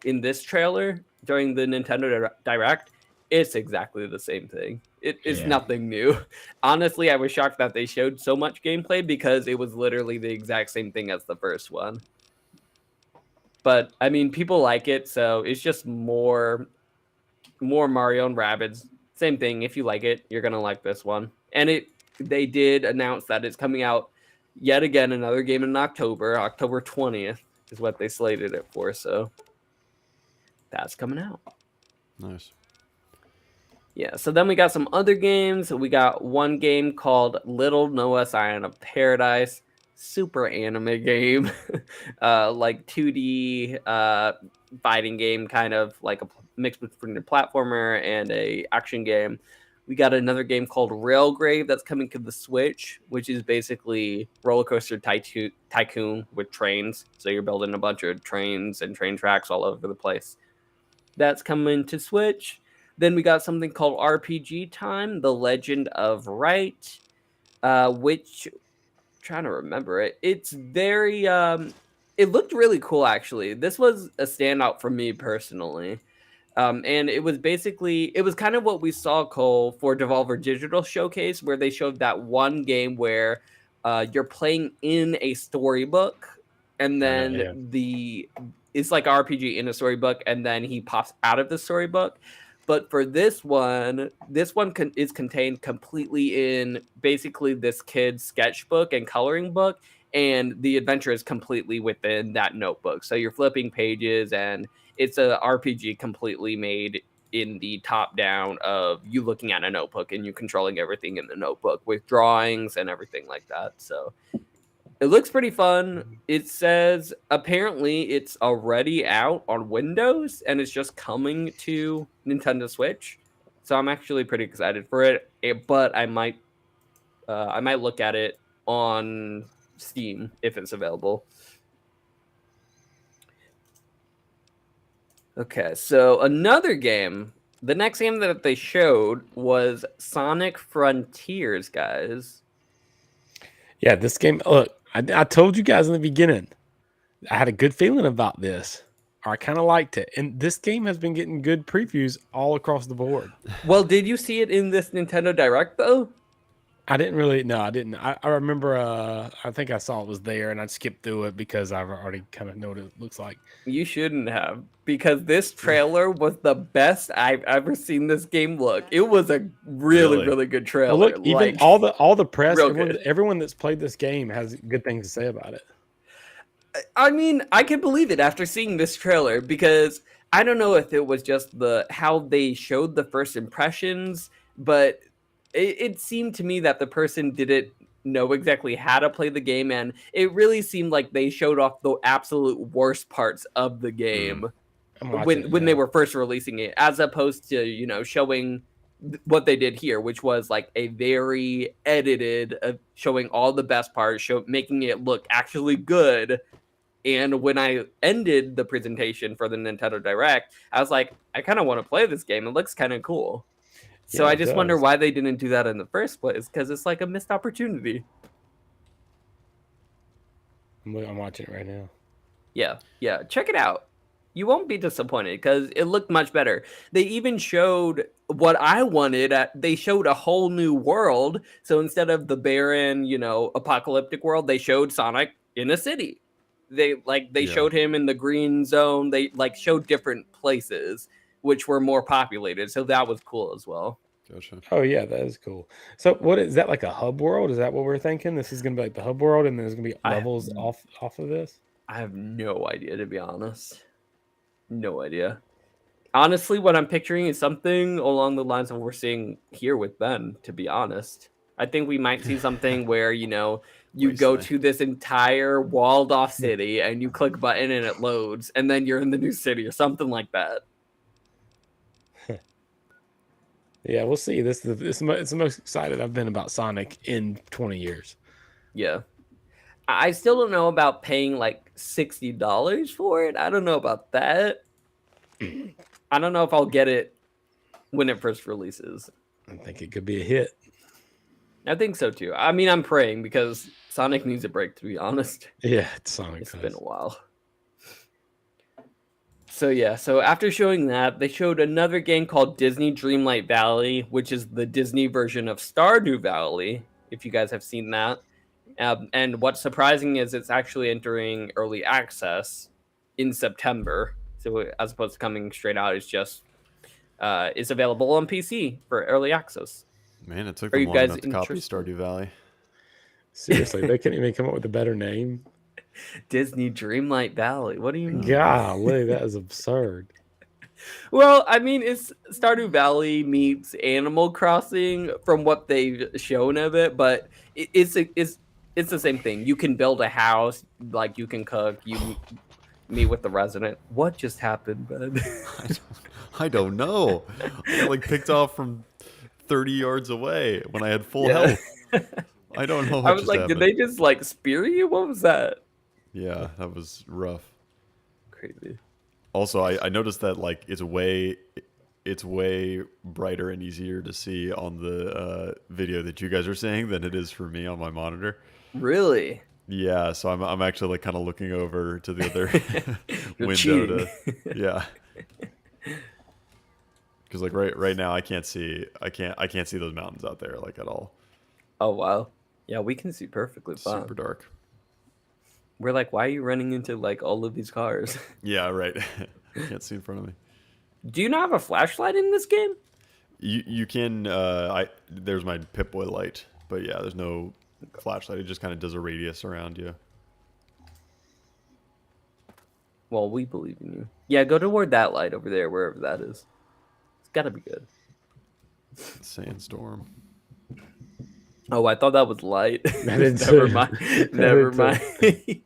in this trailer during the Nintendo Direct, it's exactly the same thing. It is nothing new. Honestly, I was shocked that they showed so much gameplay because it was literally the exact same thing as the first one. But I mean, people like it, so it's just more Mario and Rabbids. Same thing. If you like it, you're gonna like this one. And they did announce that it's coming out yet again, another game in October 20th is what they slated it for. So that's coming out. Nice. Yeah, so then we got some other games. We got one game called Little Noah's Island of Paradise. Super anime game. Like 2D fighting game, kind of like a mix between a platformer and a action game. We got another game called Railgrave that's coming to the Switch, which is basically Roller Coaster Tycoon with trains. So you're building a bunch of trains and train tracks all over the place. That's coming to Switch. Then we got something called RPG Time, The Legend of Wright. which trying to remember it. It's very it looked really cool actually. This was a standout for me personally. And it was kind of what we saw, Cole, for Devolver Digital Showcase, where they showed that one game where you're playing in a storybook, and then it's like RPG in a storybook, and then he pops out of the storybook. But for this one is contained completely in basically this kid's sketchbook and coloring book, and the adventure is completely within that notebook. So you're flipping pages, and it's a RPG completely made in the top down of you looking at a notebook and you controlling everything in the notebook with drawings and everything like that. So it looks pretty fun. It says apparently it's already out on Windows and it's just coming to Nintendo Switch. So I'm actually pretty excited for it. But I might look at it on Steam if it's available. Okay, so another game. The next game that they showed was Sonic Frontiers, guys. Yeah, this game. Look, I told you guys in the beginning, I had a good feeling about this. I kind of liked it, and this game has been getting good previews all across the board. Well, did you see it in this Nintendo Direct though? I didn't really. No, I didn't. I remember. I think I saw it was there, and I skipped through it because I've already kind of know what it looks like. You shouldn't have, because this trailer was the best I've ever seen this game look. It was a really good trailer. Well, look, even all the press, real everyone that's played this game has good things to say about it. I mean, I can believe it after seeing this trailer, because I don't know if it was just how they showed the first impressions, but it seemed to me that the person didn't know exactly how to play the game, and it really seemed like they showed off the absolute worst parts of the game when they were first releasing it, as opposed to showing what they did here, which was like a very edited, showing all the best parts, making it look actually good. And when I ended the presentation for the Nintendo Direct, I was like, I kind of want to play this game. It looks kind of cool. So I just wonder why they didn't do that in the first place, because it's like a missed opportunity. I'm watching it right now. Yeah. Check it out. You won't be disappointed because it looked much better. They even showed what I wanted. They showed a whole new world. So instead of the barren, apocalyptic world, they showed Sonic in a city. They showed him in the green zone. They showed different places which were more populated. So that was cool as well. Gotcha. Oh yeah, that is cool. So what is that, like a hub world? Is that what we're thinking? This is gonna be like the hub world, and there's gonna be levels off of this? I have no idea, to be honest. No idea. Honestly, what I'm picturing is something along the lines of what we're seeing here with Ben, to be honest. I think we might see something where, you go to this entire walled off city and you click a button and it loads, and then you're in the new city or something like that. Yeah, we'll see. It's the most excited I've been about Sonic in 20 years. Yeah. I still don't know about paying like $60 for it. I don't know about that. I don't know if I'll get it when it first releases. I think it could be a hit. I think so too. I mean, I'm praying, because Sonic needs a break, to be honest. Yeah, Sonic. It's been a while. So after showing that, they showed another game called Disney Dreamlight Valley, which is the Disney version of Stardew Valley, if you guys have seen that. And what's surprising is it's actually entering early access in September. So as opposed to coming straight out, it's available on PC for early access. Man, it took them long enough to copy Stardew Valley. Seriously, they couldn't even come up with a better name. Disney Dreamlight Valley. What do you mean? Golly, that is absurd. Well, I mean, it's Stardew Valley meets Animal Crossing from what they've shown of it, but it's the same thing. You can build a house, like you can cook, you meet with the resident. What just happened, Ben? I don't know. I got picked off from 30 yards away when I had full health. I don't know. I was like, did they just spear you? What was that? Yeah, that was rough. Crazy. Also, I noticed that it's way it's way brighter and easier to see on the video that you guys are seeing than it is for me on my monitor. Really? Yeah, so I'm actually like kind of looking over to the other You're window cheating. yeah. Because like right now I can't see those mountains out there like at all. Oh wow. Yeah, we can see perfectly fine. Super dark. We're like, why are you running into like all of these cars? Yeah, right. Can't see in front of me. Do you not have a flashlight in this game? You can there's my Pip-Boy light, but yeah, there's no flashlight. It just kind of does a radius around you. Well, we believe in you. Yeah, go toward that light over there, wherever that is. It's gotta be good. Sandstorm. Oh, I thought that was light. I did Never too. mind. I Never did mind.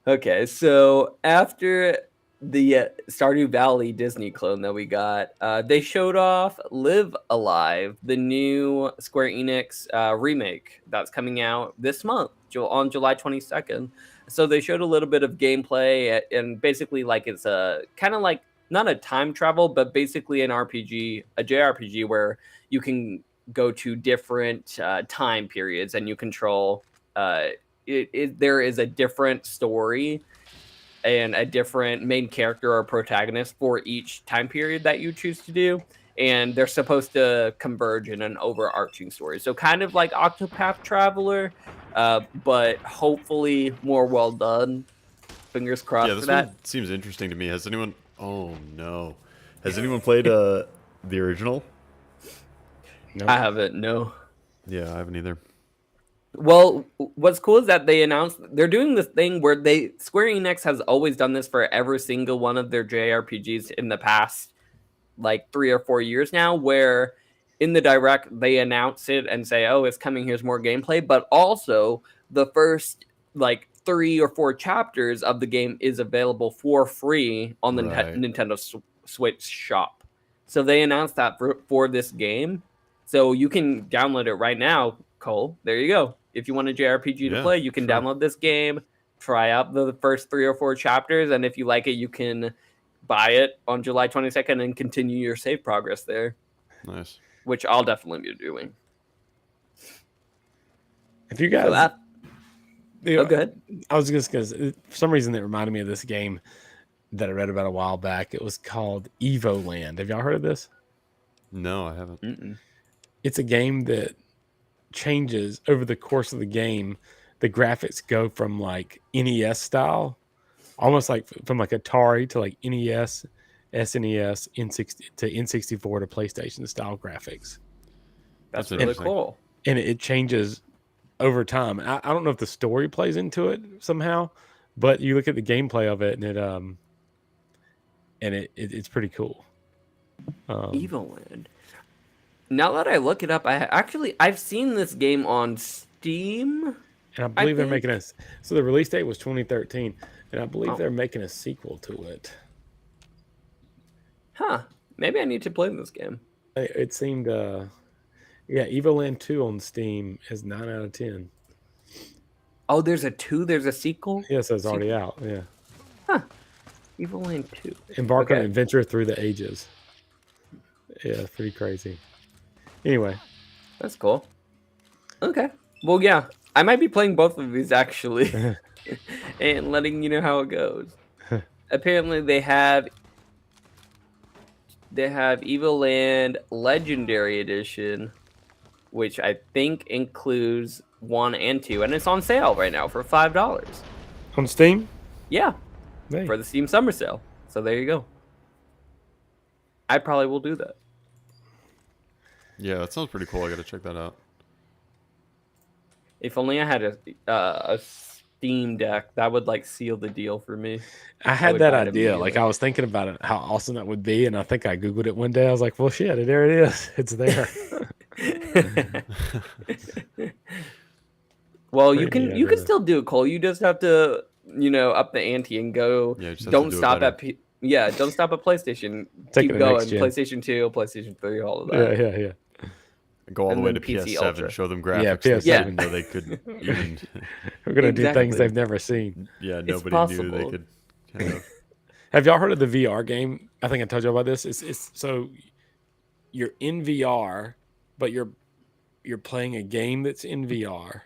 Okay, so after the Stardew Valley Disney clone that we got, they showed off Live Alive, the new Square Enix remake that's coming out this month on July 22nd. So they showed a little bit of gameplay and basically like it's a kind of like not a time travel, but basically an RPG, a JRPG where you can go to different time periods and you control there is a different story and a different main character or protagonist for each time period that you choose to do, and they're supposed to converge in an overarching story. So kind of like Octopath Traveler, but hopefully more well done. Fingers crossed Yeah, for this that. one seems interesting to me. Has anyone? Oh no, has anyone played the original? Nope. I haven't, no. Yeah, I haven't either. Well, what's cool is that they announced they're doing this thing where Square Enix has always done this for every single one of their JRPGs in the past like 3 or 4 years now, where in the direct they announce it and say, "Oh, it's coming. Here's more gameplay." But also the first like 3 or 4 chapters of the game is available for free on the Right. Nintendo Switch shop. So they announced that for this game, so you can download it right now. Cole, there you go. If you want a JRPG to Yeah, play, you can sure. download this game, try out the first 3 or 4 chapters, and if you like it, you can buy it on July 22nd and continue your save progress there, Nice. which I'll definitely be doing. If you So guys, that, the- oh, go ahead. I was just because for some reason it reminded me of this game that I read about a while back. It was called Evo Land. Have y'all heard of this? No, I haven't. Mm-mm. It's a game that changes over the course of the game. The graphics go from like NES style, almost like from like Atari to like NES, SNES, N60 to N64 to PlayStation style graphics, That's That's really interesting. cool. and it changes over time. I don't know if the story plays into it somehow, but you look at the gameplay of it, and it's pretty cool. Evoland. Now that I look it up, I've seen this game on Steam. And I believe they're think- making us. So the release date was 2013, and I believe Oh. they're making a sequel to it. Huh. Maybe I need to play this game. It seemed, yeah, Evoland 2 on Steam is 9 out of 10. Oh, there's a 2, there's a sequel? Yeah, so it's already out. Yeah, Evoland 2. embark on Okay. an adventure through the ages. Yeah, it's pretty crazy. Anyway, That's cool. Okay. Well, yeah. I might be playing both of these actually and letting you know how it goes. Apparently they have Evoland Legendary Edition, which I think includes 1 and 2, and it's on sale right now for $5. on Steam. Yeah, Hey, for the Steam Summer Sale. So there you go. I probably will do that. Yeah, that sounds pretty cool. I gotta check that out. If only I had a Steam Deck, that would like seal the deal for me. I had would that buy it idea. Like immediately. I was thinking about it, how awesome that would be, and I think I googled it one day. I was like, "Well, shit, there it is. It's there." Well, you Maybe can I still still do it, Cole. You just have to, up the ante and go. Yeah, you just have to Don't do it stop better. at don't stop at PlayStation. Take Keep it to going. next gen. PlayStation 2, PlayStation 3, all of yeah, that. yeah, yeah. Go all And the way then to PC PS7, Ultra. show them Yeah, graphics that PS7. even though they couldn't even. We're gonna do things Exactly. they've never seen. Yeah, It's nobody knew they possible. could. Kind of, Have y'all heard of the VR game I think I told you about this. It's so you're in VR, but you're playing a game that's in VR.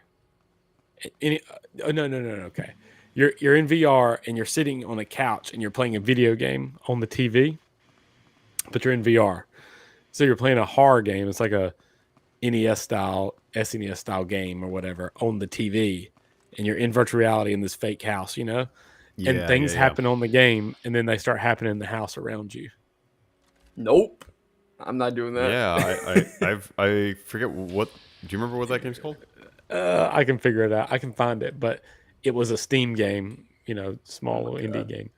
Oh, no. Okay, you're in VR and you're sitting on a couch and you're playing a video game on the TV, but you're in VR. So you're playing a horror game. It's like a NES style, SNES style game or whatever on the TV, and you're in virtual reality in this fake house, you know, and Yeah, things yeah, yeah. happen on the game, and then they start happening in the house around you. Nope. I'm not doing that. Yeah, I forget what. Do you remember what that game's called? I can figure it out. I can find it, but it was a Steam game, you know, small Oh my little indie God. game.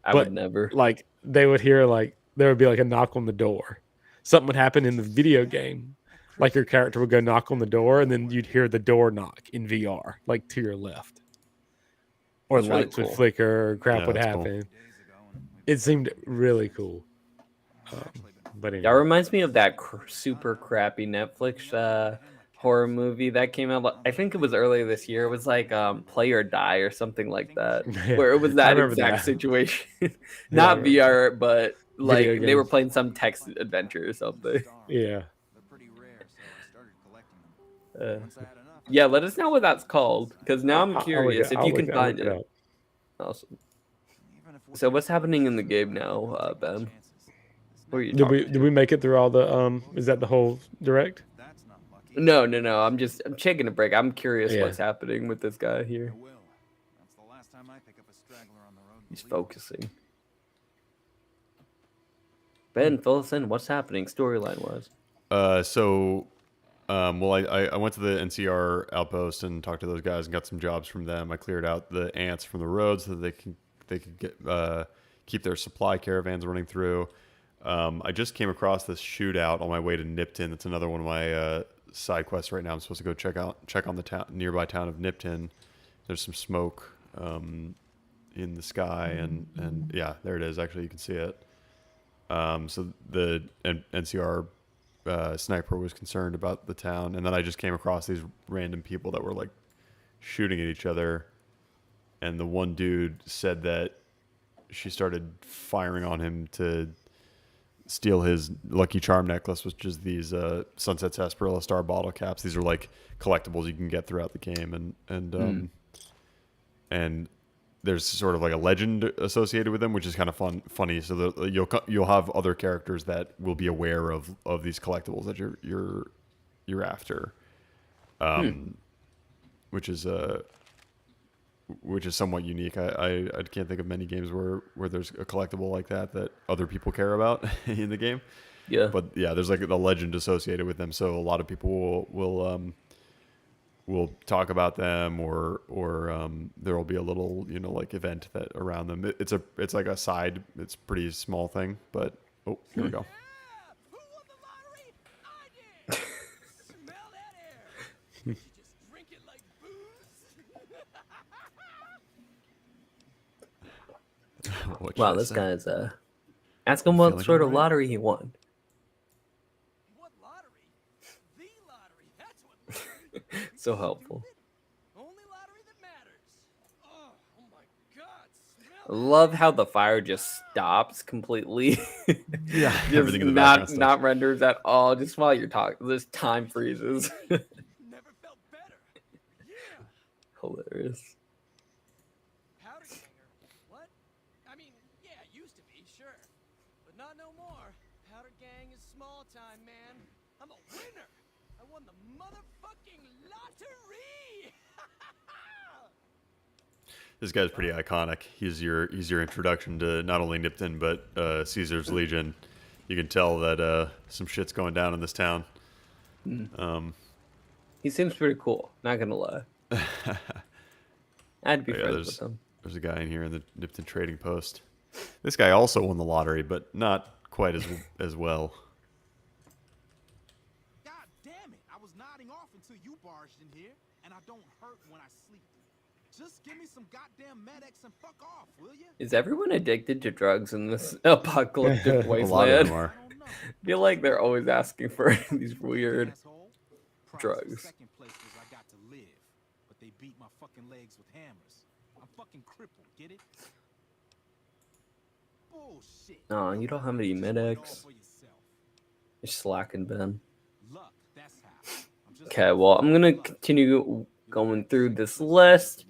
I But would never. like they would hear like there would be like a knock on the door. Something would happen in the video game. Like your character would go knock on the door, and then you'd hear the door knock in VR, like to your left. Or That's really lights would cool. flicker, or crap Yeah, would that's cool. happen. It seemed really cool. But That anyway. reminds me of that super crappy Netflix horror movie that came out. I think it was earlier this year. It was like Play or Die or something like that, Yeah, where it was I that remember exact that. situation. I Not remember VR, but like Video they were games. playing some text adventure or something. Yeah. Yeah, let us know what that's called, because now I'm curious if you can find it. up. Awesome. So what's happening in the game now, Ben? What are you Did we talking did we make it through all the is that the whole direct? No. I'm taking a break. I'm curious Yeah. what's happening with this guy here. He's focusing. Ben, fill us in. What's happening storyline wise? Well, I went to the NCR outpost and talked to those guys and got some jobs from them. I cleared out the ants from the road so that they could get keep their supply caravans running through. I just came across this shootout on my way to Nipton. That's another one of my side quests right now. I'm supposed to go check on the nearby town of Nipton. There's some smoke in the sky, and yeah, there it is. Actually, you can see it. So the NCR sniper was concerned about the town, and then I just came across these random people that were like shooting at each other, and the one dude said that she started firing on him to steal his Lucky Charm necklace, which is these Sunset Sarsaparilla Star bottle caps. These are like collectibles you can get throughout the game, and there's sort of like a legend associated with them, which is kind of funny. So you'll have other characters that will be aware of these collectibles that you're after, which is somewhat unique. I can't think of many games where there's a collectible like that other people care about in the game. Yeah. But yeah, there's like the legend associated with them, so a lot of people will talk about them, or there will be a little like event that around them. It's like a side. It's a pretty small thing, but oh, here we go. Who won the lottery? I did. Smell that air. Did you just drink it like booze? What Wow, should I this say? guy's ask him what Feeling sort of alright? lottery he won. What lottery? The lottery. That's what lottery. So helpful. Only lottery that matters. Oh my God! I Smell love how the fire just stops completely. Yeah, Just everything in the background stops. not renders at all. Just while you're talking, this time freezes. it. Never felt better. Yeah. Hilarious. Powder ganger. What? I mean, yeah, it used to be, sure, but not no more. Powder gang is small time, man. I'm a winner. I won the motherfucking lottery. This guy's pretty iconic. He's your introduction to not only Nipton but Caesar's Legion. You can tell that some shit's going down in this town. He seems pretty cool. Not gonna lie. I'd be Yeah, friends with him. there's a guy in here in the Nipton Trading Post. This guy also won the lottery, but not quite as well. God damn it! I was nodding off until you barged in here, and I don't hurt when I sleep. Just give me some goddamn Med-X and fuck off, will you? Is everyone addicted to drugs in this apocalyptic A lot of wasteland? them are. I don't know. I feel like they're always asking for these weird. Asshole. Prize drugs. for second place was I got to live, but they beat my fucking legs with hammers. I'm fucking crippled, get it? Bullshit. Oh, you don't have any Just wanna know medics. for yourself. You're slacking, Ben. Luck, that's how. I'm just Okay, well, I'm gonna continue going through this list.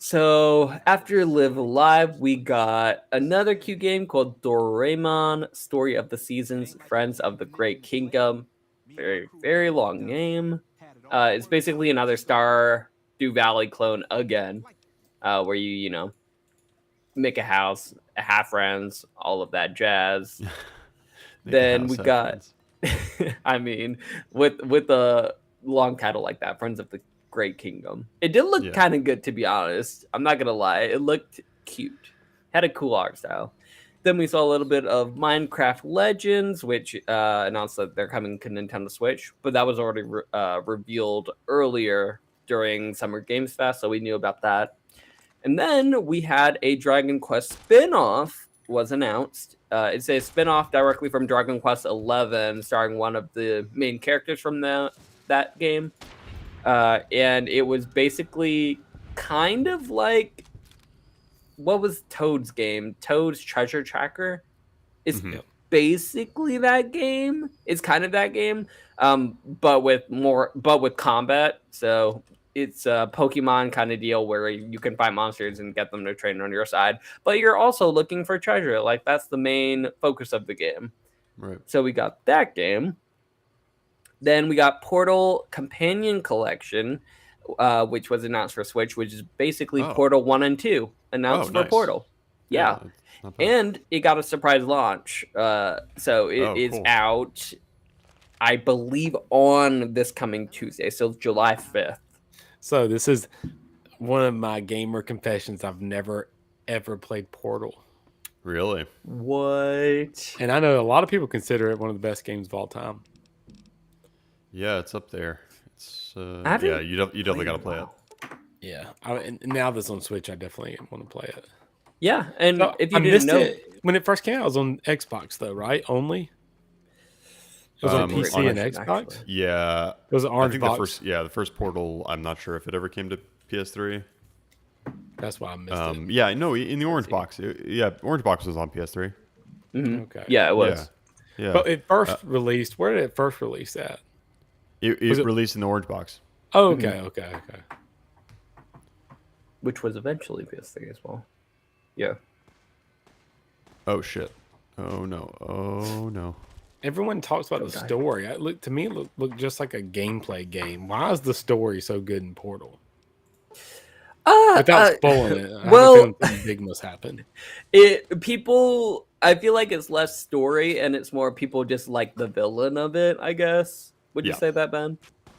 So after Live Alive, we got another cute game called Doraemon: Story of the Seasons, Friends of the Great Kingdom. Very, very long game. It's basically another Stardew Valley clone again, where you know, make a house, have friends, all of that jazz. Make a Then house, we have got, friends. I mean, with a long title like that, Friends of the Great Kingdom. It did look Yeah. kind of good, to be honest. I'm not gonna lie, it looked cute, had a cool art style. Then we saw a little bit of Minecraft Legends, which announced that they're coming to Nintendo Switch, but that was already revealed earlier during Summer Games Fest, so we knew about that. And then we had a Dragon Quest spin-off was announced. It's a spin-off directly from Dragon Quest 11, starring one of the main characters from that game. And it was basically kind of like, what was Toad's game? Toad's Treasure Tracker. It's Mhm. basically that game. It's kind of that game, but with combat. So it's a Pokemon kind of deal where you can fight monsters and get them to train on your side, but you're also looking for treasure. Like, that's the main focus of the game. Right. So we got that game. Then we got Portal Companion Collection, which was announced for Switch, which is basically Oh. Portal 1 and 2 announced for nice. Portal. Yeah. it's not bad. And it got a surprise launch. So it is Cool. out, I believe, on this coming Tuesday. So July 5th. So this is one of my gamer confessions. I've never ever played Portal, Really? What? and I know a lot of people consider it one of the best games of all time. Yeah, it's up there. It's I haven't yeah, you definitely got to play it. Yeah, and now that's on Switch, I definitely want to play it. Yeah, and So, if you I didn't missed know, it when it first came out. It was on Xbox though, right? Only. It was on Um, PC on and Xbox, Xbox. actually. Yeah, It was an I orange think box. the first Portal. I'm not sure if it ever came to PS3. That's why I missed it. Yeah, no, in the orange see. box. Yeah, orange box was on PS3. Mhm. Okay. Yeah, it was. Yeah, But it first released. Where did it first release at? it was it- released in the orange box. Oh, okay, okay. Which was eventually PS3 as well. Yeah. Oh shit. Oh no. Oh no. Everyone talks about Don't the die. story. To me, it looked just like a gameplay game. Why is the story so good in Portal? Without spoiling it, I have a well- feeling something big must happen. I feel like it's less story and it's more people just like the villain of it, I guess. Would you Yeah. say that, Ben?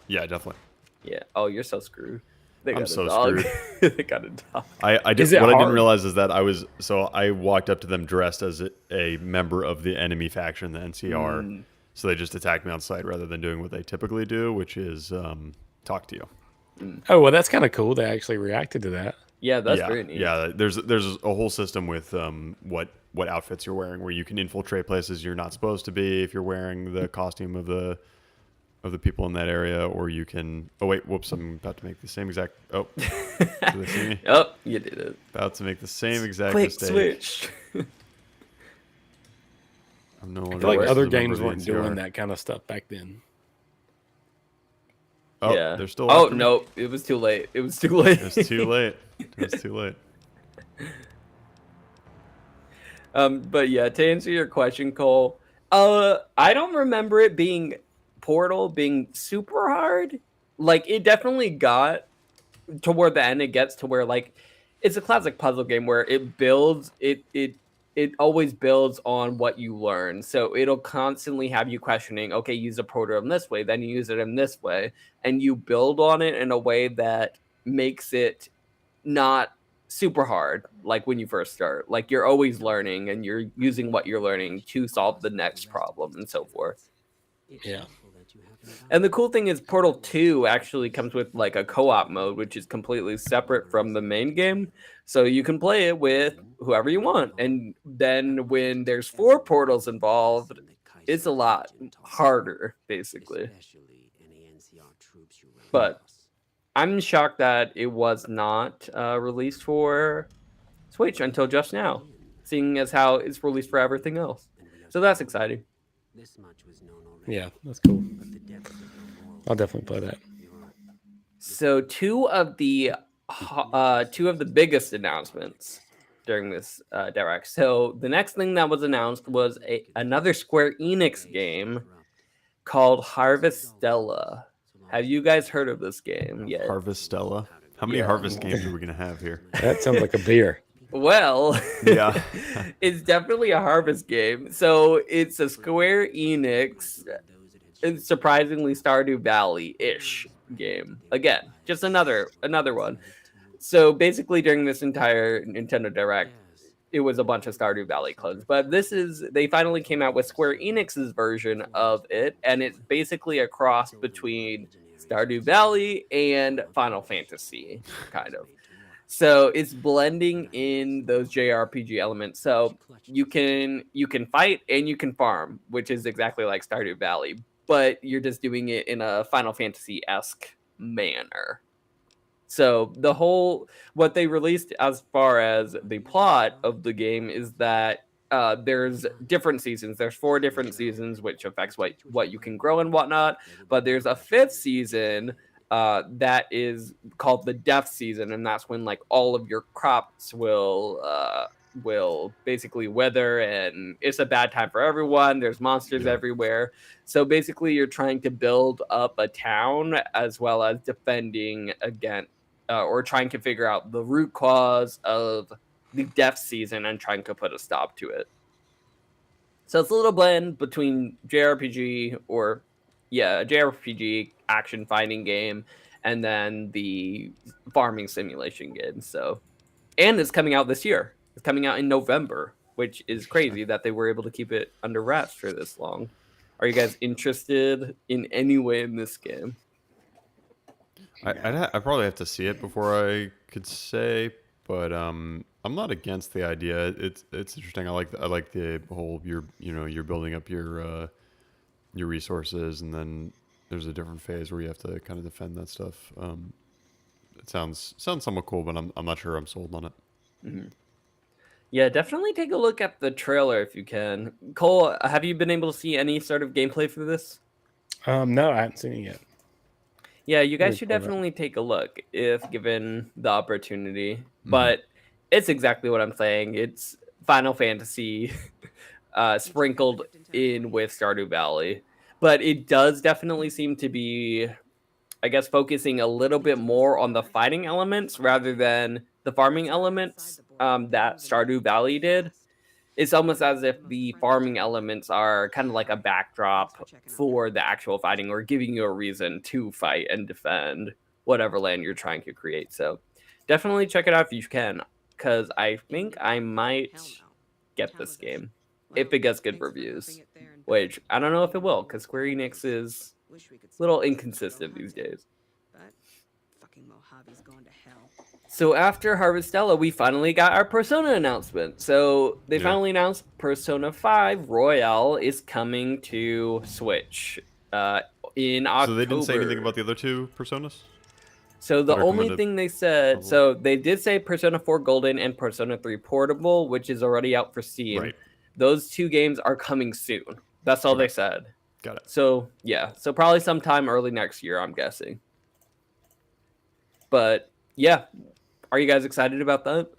Yeah, definitely. Yeah. Oh, you're so screwed. They I'm got so a dog. screwed. They got a dog. I Is did, it what I didn't hard? realize is that I walked up to them dressed as a member of the enemy faction, the NCR. Mm. So they just attacked me on sight rather than doing what they typically do, which is talk to you. Oh, well, that's kind of cool. They actually reacted to that. Yeah, that's yeah, very neat. yeah. There's a whole system with what outfits you're wearing, where you can infiltrate places you're not supposed to be if you're wearing the costume of the people in that area, or you can. Oh wait, whoops! I'm about to make the same exact. Oh, do they see me? Oh, you did it. About to make the same exact Quick mistake. switch. I'm no I longer feel like just other a member games of the weren't NCR. doing that kind of stuff back then. Oh, yeah. they're still. Oh after me? no, it was too late. It was too late. It's too late. It's too late. But yeah, to answer your question, Cole, I don't remember it being Portal being super hard. Like, it definitely got toward the end. It gets to where, like, it's a classic puzzle game where it builds. It always builds on what you learn. So it'll constantly have you questioning. Okay, use a portal in this way, then you use it in this way, and you build on it in a way that makes it not super hard, like when you first start. Like, you're always learning and you're using what you're learning to solve the next problem and so forth. Yeah. And the cool thing is Portal 2 actually comes with like a co-op mode, which is completely separate from the main game. So you can play it with whoever you want. And then when there's 4 portals involved, it's a lot harder, basically. But I'm shocked that it was not released for Switch until just now. seeing as how it's released for everything else. So that's exciting. Yeah, that's cool. I'll definitely play that. So two of the biggest announcements during this direct. So the next thing that was announced was another Square Enix game called Harvestella. Have you guys heard of this game yet? Harvestella. How many Yeah. Harvest games are we gonna have here? That sounds like a beer. Well, Yeah. it's definitely a Harvest game. So it's a Square Enix, it's surprisingly Stardew Valley-ish game. Again, just another one. So basically, during this entire Nintendo Direct, it was a bunch of Stardew Valley clones. But they finally came out with Square Enix's version of it, and it's basically a cross between Stardew Valley and Final Fantasy, kind of. So it's blending in those JRPG elements. So you can fight and you can farm, which is exactly like Stardew Valley, but you're just doing it in a Final Fantasy-esque manner. So what they released as far as the plot of the game is that there's different seasons. There's 4 different seasons, which affects what you can grow and whatnot. But there's a 5th season that is called the death season, and that's when like all of your crops will basically wither, and it's a bad time for everyone. There's monsters everywhere. So basically, you're trying to build up a town as well as defending against. Or trying to figure out the root cause of the death season and trying to put a stop to it. So it's a little blend between JRPG a JRPG action fighting game and then the farming simulation game. So, and it's coming out this year. It's coming out in November, which is crazy that they were able to keep it under wraps for this long. Are you guys interested in any way in this game? I probably have to see it before I could say, but I'm not against the idea. It's interesting. I like the whole you're building up your resources, and then there's a different phase where you have to kind of defend that stuff. It sounds somewhat cool, but I'm not sure I'm sold on it. Mm-hmm. Yeah, definitely take a look at the trailer if you can. Cole, have you been able to see any sort of gameplay for this? No, I haven't seen it yet. Yeah, you guys should definitely take a look if given the opportunity. Mm-hmm. But it's exactly what I'm saying. It's Final Fantasy sprinkled in with Stardew Valley. But it does definitely seem to be, I guess, focusing a little bit more on the fighting elements rather than the farming elements that Stardew Valley did. It's almost as if the farming elements are kind of like a backdrop for the actual fighting, or giving you a reason to fight and defend whatever land you're trying to create. So definitely check it out if you can, because I think I might get this game if it gets good reviews, which I don't know if it will, because Square Enix is a little inconsistent these days. So after Harvestella, we finally got our Persona announcement. So they finally announced Persona 5 Royale is coming to Switch in October. So they didn't say anything about the other 2 Personas? So the only thing they said, so they did say Persona 4 Golden and Persona 3 Portable, which is already out for Steam. Right. Those 2 games are coming soon. That's all they said. Got it. So yeah, so probably sometime early next year, I'm guessing. But yeah. Are you guys excited about that?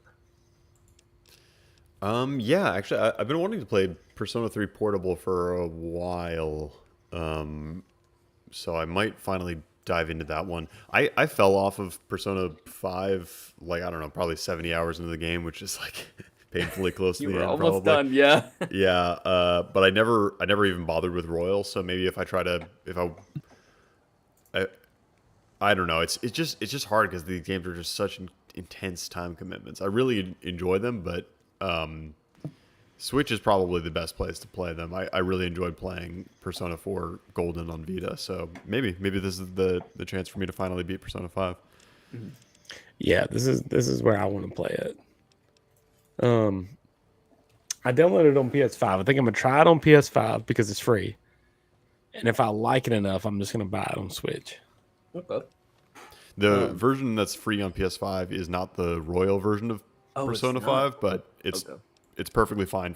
Yeah, actually, I've been wanting to play Persona 3 Portable for a while, so I might finally dive into that one. I fell off of Persona 5, like, I don't know, probably 70 hours into the game, which is like painfully close to You the were end. almost probably. done, yeah. Yeah, but I never even bothered with Royal, so maybe if I don't know, it's just hard because these games are just such intense time commitments. I really enjoy them, but Switch is probably the best place to play them. I really enjoyed playing Persona 4 Golden on Vita, so maybe this is the chance for me to finally beat Persona 5. Yeah, this is where I want to play it. I downloaded it on PS5. I think I'm gonna try it on PS5 because it's free, and if I like it enough, I'm just gonna buy it on Switch. Okay. The version that's free on PS5 is not the Royal version of Persona 5, but it's it's perfectly fine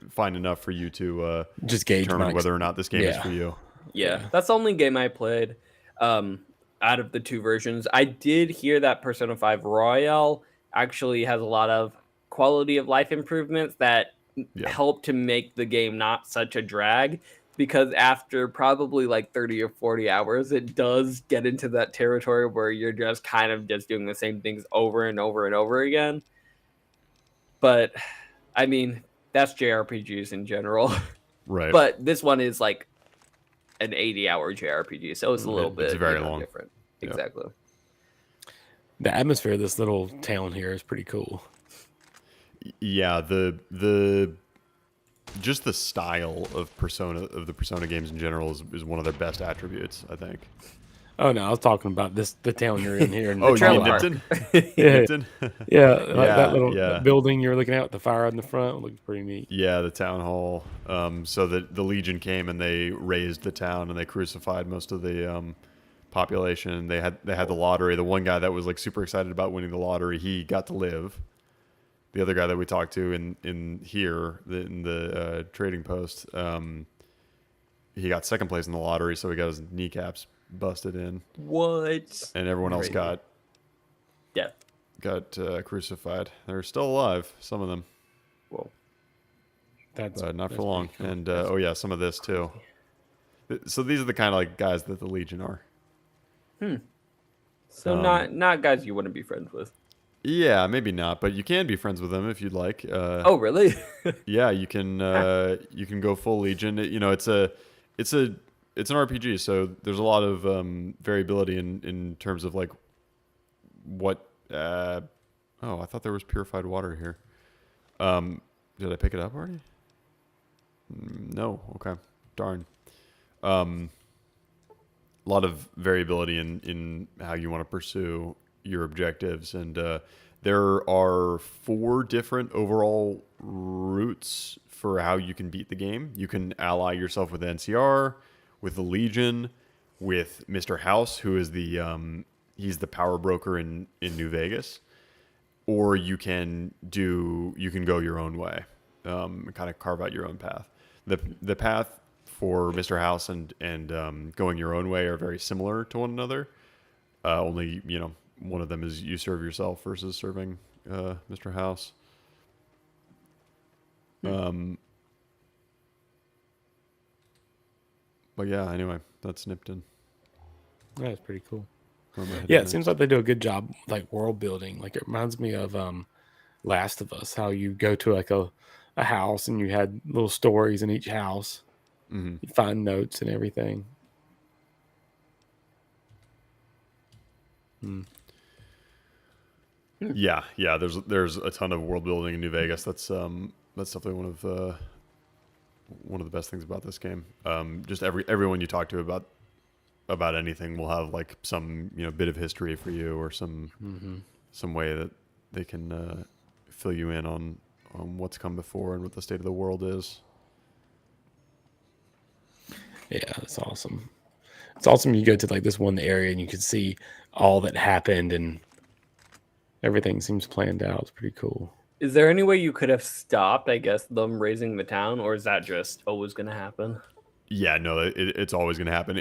fine enough for you to Just gauge determine my whether or not this game is yeah. for you. Yeah, that's the only game I played out of the two versions. I did hear that Persona 5 Royal actually has a lot of quality of life improvements that Yeah. help to make the game not such a drag. Because after probably like 30 or 40 hours, it does get into that territory where you're just kind of just doing the same things over and over and over again. But I mean, that's JRPGs in general. Right. But this one is like an 80-hour JRPG, so it's a little bit It's very long. different. Yeah. Exactly. The atmosphere of this little town here is pretty cool. Yeah, the just the style of the Persona games in general is one of their best attributes, I think. Oh no, I was talking about the town you're in here. Oh, you trailer mean park. Nipton? Yeah. Nipton? Yeah, like that little yeah. building you're looking at with the fire in the front looks pretty neat. Yeah, the town hall. So the Legion came and they razed the town and they crucified most of the population. They had the lottery. The one guy that was like super excited about winning the lottery, he got to live. The other guy that we talked to in the trading post, he got second place in the lottery, so he got his kneecaps busted in, What? and everyone else Crazy. got crucified. They're still alive, some of them, Whoa. That's but not for that's long. pretty cool. And oh yeah, some of this too. So these are the kind of like guys that the Legion are. So not guys you wouldn't be friends with. Yeah, maybe not, but you can be friends with them if you'd like. Oh, really? Yeah, you can go full Legion. You know, it's an RPG, so there's a lot of variability in terms of like what. Oh, I thought there was purified water here. Did I pick it up already? No. Okay. Darn. A lot of variability in how you want to pursue your objectives, and there are 4 different overall routes for how you can beat the game. You can ally yourself with NCR, with the Legion, with Mr. House, who is he's the power broker in New Vegas, or you can go your own way, kind of carve out your own path. The path for Mr. House and going your own way are very similar to one another. Only, one of them is you serve yourself versus serving Mr. House. But yeah, anyway, that's Nipton. That's pretty cool. Where am I headed Yeah, it next? seems like they do a good job like world building. Like it reminds me of Last of Us, how you go to like a house and you had little stories in each house. Mhm. You find notes and everything. Yeah. There's a ton of world building in New Vegas. That's definitely one of the best things about this game. Just everyone you talk to about anything will have like some bit of history for you, or some way that they can fill you in on what's come before and what the state of the world is. Yeah, it's awesome. It's awesome. You go to like this one area and you can see all that happened and everything seems planned out. It's pretty cool. Is there any way you could have stopped, I guess, them raising the town, or is that just always going to happen? Yeah, no, it's always going to happen.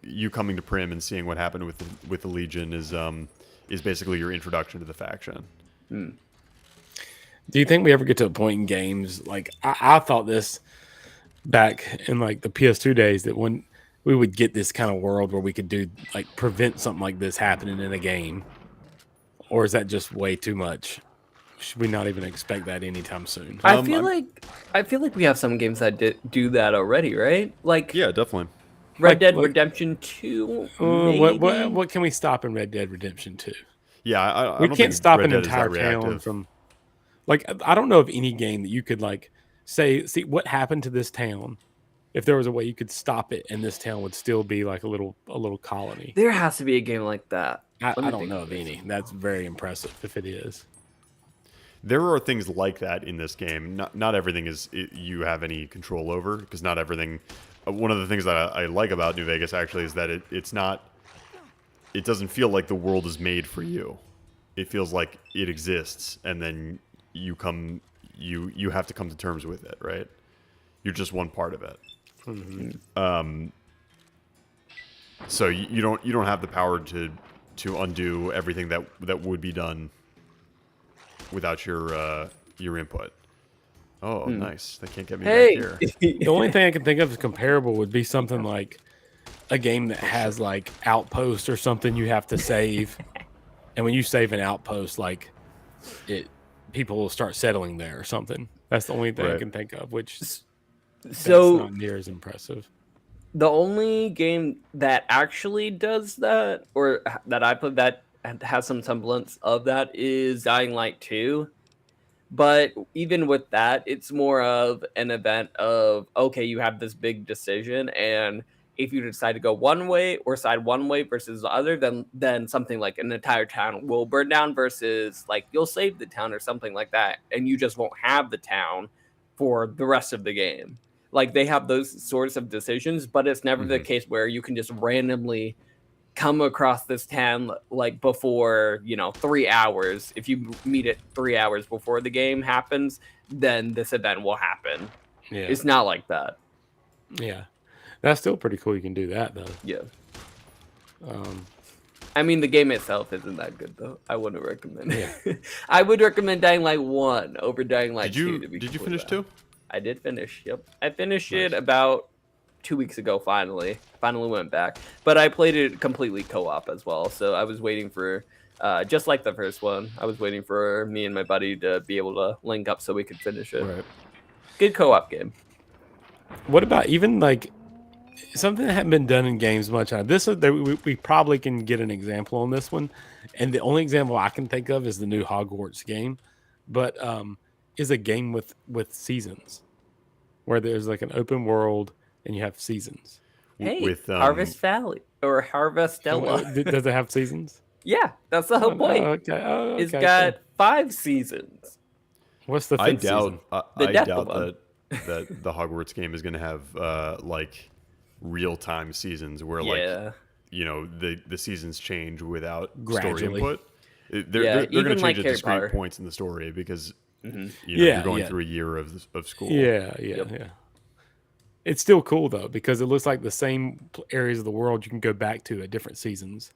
You coming to Prim and seeing what happened with the Legion is basically your introduction to the faction. Do you think we ever get to a point in games like I thought this back in like the PS2 days, that when we would get this kind of world where we could do like prevent something like this happening in a game? Or is that just way too much? Should we not even expect that anytime soon? I feel like we have some games that do that already, right? Like Yeah, definitely. Red Dead like- Redemption 2. What can we stop in Red Dead Redemption 2? Yeah, I We don't can't think stop Red an Dead is that entire town reactive. from like I don't know of any game that you could like see what happened to this town. If there was a way you could stop it and this town would still be like a little colony. There has to be a game like that. I Let me don't think know of of this. any. That's very impressive if it is. There are things like that in this game. Not everything you have any control over, because not everything. One of the things that I like about New Vegas actually is that it doesn't feel like the world is made for you. it feels like it exists, and then you have to come to terms with it, right? You're just one part of it. So you don't have the power to undo everything that would be done without your input. Oh, nice. They can't get me Hey, back here. The only thing I can think of as comparable would be something like a game that has like Outpost or something you have to save, and when you save an outpost, like people will start settling there or something. That's the only thing I Right. can think of, which that's so not near as impressive. the only game that actually does that, or that I played that has some semblance of that, is Dying Light 2. But even with that, it's more of an event of, okay, you have this big decision, and if you decide to go one way or side one way versus the other, then something like an entire town will burn down versus like you'll save the town or something like that, and you just won't have the town for the rest of the game. Like they have those sorts of decisions, but it's never the case where you can just randomly come across this town like before 3 hours. If you meet it 3 hours before the game happens, then this event will happen. Yeah, It's not like that. yeah, that's still pretty cool. You can do that though. Yeah. Um, I mean, the game itself isn't that good though. I wouldn't recommend it. Yeah. I would recommend Dying Light 1 over Dying Light 2. Did you finish 2? I did finish. Yep. I finished it about 2 weeks ago finally went back, but I played it completely co-op as well, so I was waiting for just like the first one, I was waiting for me and my buddy to be able to link up so we could finish it. Right. Good co-op game. What about even like something that hadn't been done in games much? We probably can get an example on this one, and the only example I can think of is the new Hogwarts game, but is a game with seasons, where there's like an open world and you have seasons. Hey, with Harvest Valley or Harvestella. Does it have seasons? Yeah, that's the whole point. Okay. Oh, It's okay, got cool. 5 seasons. What's the I fifth season? doubt The I death doubt one. that the Hogwarts game is going to have like real-time seasons where like Yeah. the seasons change without Gradually. story input. Yeah, They're going even to change like at Harry discrete Potter. points in the story because Yeah, you're going yeah. through a year of school. Yeah. Yep. It's still cool though because it looks like the same areas of the world you can go back to at different seasons.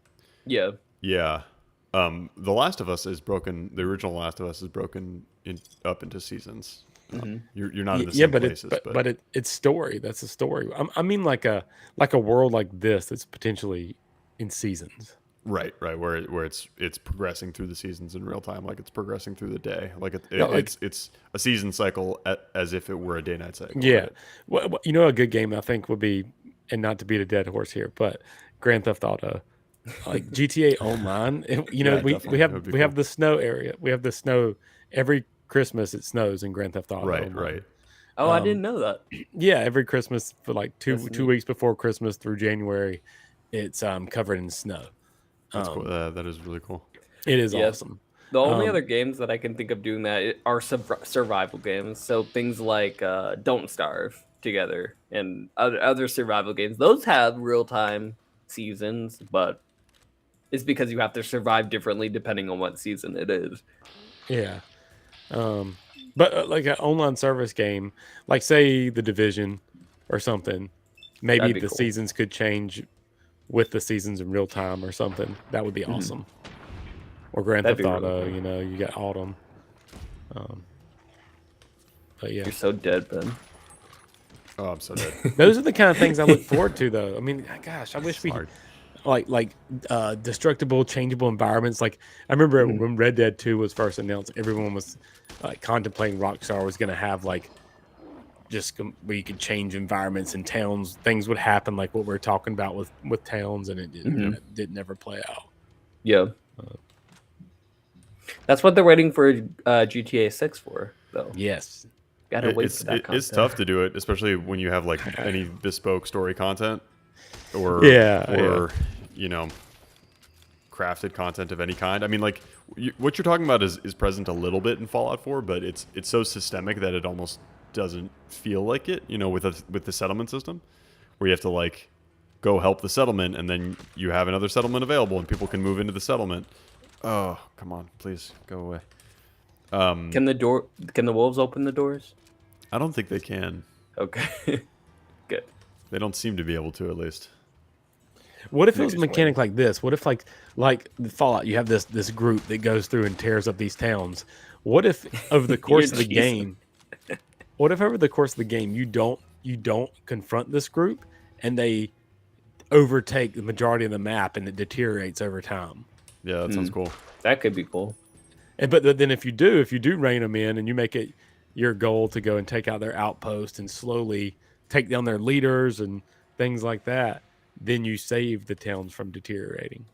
Yeah. Yeah. The Last of Us is broken. The original Last of Us is broken up into seasons. You're not in the same but places, it's story. That's a story. I mean, like a world like this that's potentially in seasons. right, where it's progressing through the seasons in real time, like it's progressing through the day, like No, like- it's a season cycle as if it were a day-night cycle. Yeah. right? Well, a good game I think would be, and not to beat a dead horse here, but Grand Theft Auto, like GTA Online. Yeah, we definitely. have That would be we have cool. the snow area. We have the snow every Christmas. It snows in Grand Theft Auto. Right, Online. right. Oh, I didn't know that. Yeah, every Christmas for like two That's two neat. weeks before Christmas through January, it's covered in snow. That's cool. That is really cool. It is Yeah. awesome. The only Um, other games that I can think of doing that are survival games. So things like Don't Starve Together and other survival games. Those have real-time seasons, but it's because you have to survive differently depending on what season it is. Yeah. But like an online service game, like say The Division or something, maybe That'd be the cool. seasons could change with the seasons in real time or something. That would be awesome. Or Grand That'd Theft be really Auto, cool. you got Autumn. But yeah, You're so dead, Ben. Oh, I'm so dead. those are the kind of things I look forward to, though. I mean, gosh, I wish we Hard. like destructible, changeable environments. Like I remember when Red Dead 2 was first announced, everyone was like contemplating Rockstar was going to have like where you could change environments and towns. Things would happen like what we're talking about with towns, and it didn't ever play out. Yeah. That's what they're waiting for GTA 6 for, though. Yes. Gotta wait It's for that it's content. tough to do it, especially when you have like any bespoke story content or crafted content of any kind. I mean, like what you're talking about is present a little bit in Fallout 4, but it's so systemic that it almost doesn't feel like it. With the settlement system, where you have to like go help the settlement, and then you have another settlement available, and people can move into the settlement. Oh, come on, please go away. Can the wolves open the doors? I don't think they can. Okay. Good. They don't seem to be able to, at least. What if it They're was a just mechanic like this? What if like the Fallout, you have this group that goes through and tears up these towns? What if over the course of the You're game, what if over the course of the game you don't confront this group and they overtake the majority of the map and it deteriorates over time? Yeah, that sounds cool. That could be cool. And but then if you do rein them in and you make it your goal to go and take out their outpost and slowly take down their leaders and things like that, then you save the towns from deteriorating.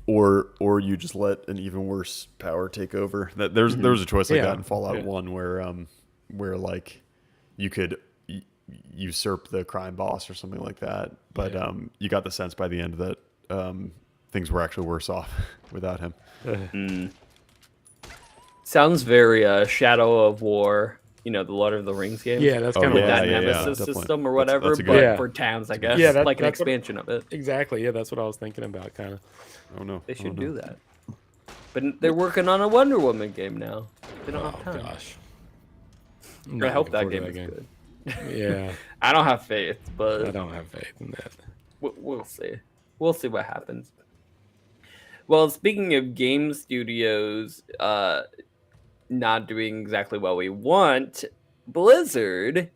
Or you just let an even worse power take over. There was a choice like Yeah. that in Fallout Yeah. 1 where like you could usurp the crime boss or something like that, but you got the sense by the end that things were actually worse off without him. Sounds very Shadow of War, the Lord of the Rings game. Yeah, that's Oh, kind With of that yeah, Nemesis definitely. system or That's- whatever, that's a but good- Yeah. for towns, I guess. Yeah, like an that's what- expansion of it. exactly. Yeah, that's what I was thinking about, kind of. Oh no. They oh, should no. do that. But they're working on a Wonder Woman game now. They don't have Oh time. gosh. I hope that game is good. Yeah, I don't have faith, but I don't have faith in that. we'll see. We'll see what happens. Well, speaking of game studios not doing exactly what we want, Blizzard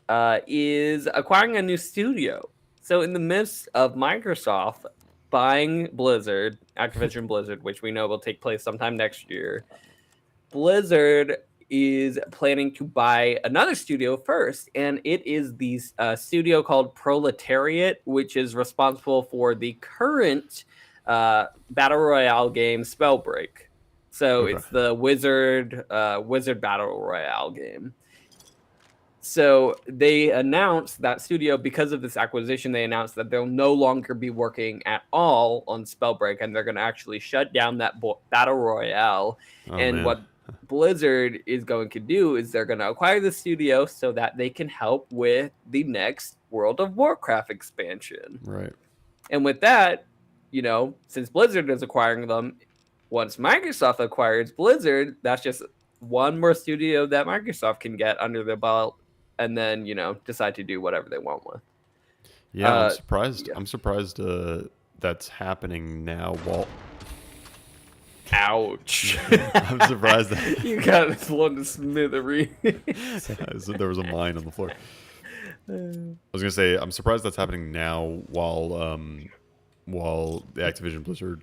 is acquiring a new studio. So in the midst of Microsoft buying Blizzard, Activision Blizzard, which we know will take place sometime next year, Blizzard is planning to buy another studio first, and it is the studio called Proletariat, which is responsible for the current battle royale game Spellbreak. So Okay. it's the Wizard battle royale game. So they announced that studio, because of this acquisition, they announced that they'll no longer be working at all on Spellbreak, and they're going to actually shut down that battle royale. Oh, And man. what Blizzard is going to do is they're going to acquire the studio so that they can help with the next World of Warcraft expansion. Right. And with that, since Blizzard is acquiring them, once Microsoft acquires Blizzard, that's just one more studio that Microsoft can get under their belt, and then decide to do whatever they want with. Yeah, I'm Uh, surprised. yeah. I'm surprised that's happening now. Walt. Ouch! I'm surprised that You got blown to smithereens. there was a mine on the floor. I was gonna say I'm surprised that's happening now while the Activision Blizzard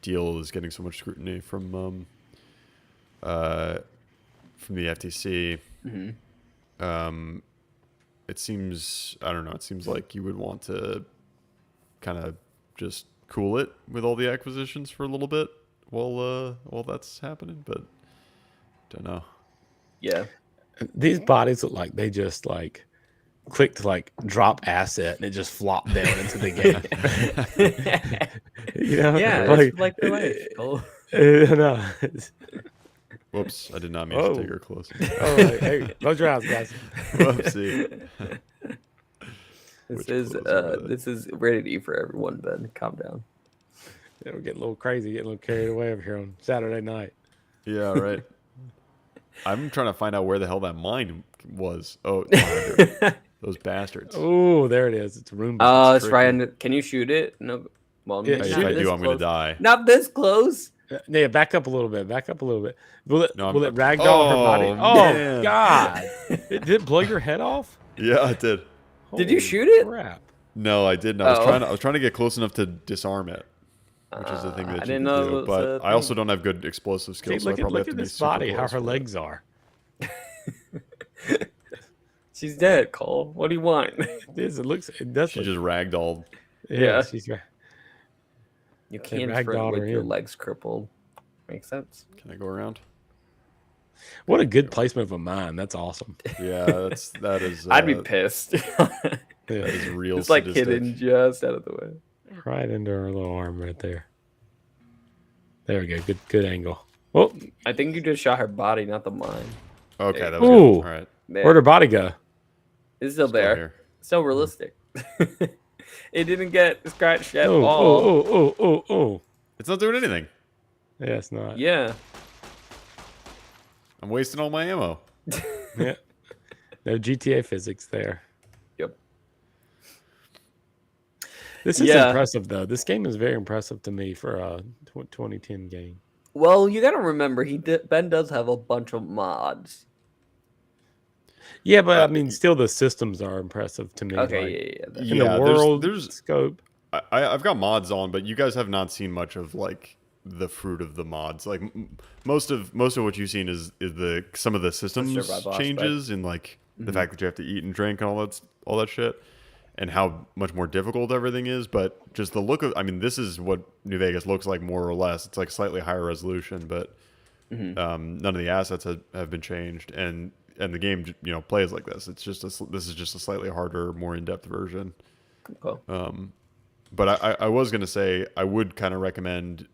deal is getting so much scrutiny from the FTC. It seems, I don't know, it seems like you would want to kind of just cool it with all the acquisitions for a little bit while that's happening, but don't know. Yeah. These bodies look like they just clicked drop asset and it just flopped down into the game. Yeah, it's like the life. Oh. No. Whoops, I did not mean Oh. to take her close. Hey, close your eyes, guys. Whoopsie. This is rated E for everyone, Ben. Calm down. Yeah, we're getting a little crazy, getting a little carried away over here on Saturday night. Yeah, right. I'm trying to find out where the hell that mine was. Oh, it's behind her. Those bastards. Oh, there it is. It's a room. It's tricky. right under. Can you shoot it? No. Well, Yeah, not If shoot I this do, I'm close. going to die. Not this close. Yeah, back up a little bit. Back up a little bit. Will it No, will I'm- it ragdoll her body? Oh, Oh man. God! Did it blow your head off? Yeah, I did. Did you Holy shoot it? Crap! No, I didn't. Oh. I was trying to get close enough to disarm it, which is the thing I that you didn't can know it do. was But a I also thing. don't have good explosive See, skills, so I look probably at have to be this super body. How close her for it. legs are. She's dead, Cole. What do you want? It looks. It does. She Look, just ragdolled. Yeah. She's right. You They can't ragdolled sprint with her your in. legs crippled. Makes sense. Can I go around? What a good placement of a mine. That's awesome. Yeah, that is. I'd be pissed. That Yeah. is real. It's like sadistic. hidden just out of the way. Right into her little arm right there. There we go. Good angle. Oh, I think you just shot her body, not the mine. Okay, that was Ooh. good. All right. There. where'd her body go? It's still Let's go there. here. So realistic. It didn't get scratched at Oh, all. oh, oh, oh, oh, It's not doing anything. Yeah, it's not. Yeah. I'm wasting all my ammo. Yeah. No GTA physics there. Yep. This is Yeah. impressive, though. This game is very impressive to me for a 2010 game. Well, you gotta remember, Ben does have a bunch of mods. Yeah, but I mean, still the systems are impressive to me. Okay, like, yeah. That's in the Yeah, world there's scope. I've got mods on, but you guys have not seen much of like the fruit of the mods. Like most of what you've seen is some of the systems survival changes and like the fact that you have to eat and drink and all that shit, and how much more difficult everything is. But just the look of, I mean, this is what New Vegas looks like more or less. It's like slightly higher resolution, but none of the assets have been changed, and the game plays like this. It's just this is just a slightly harder, more in depth version. cool. But I was gonna say I would kind of recommend.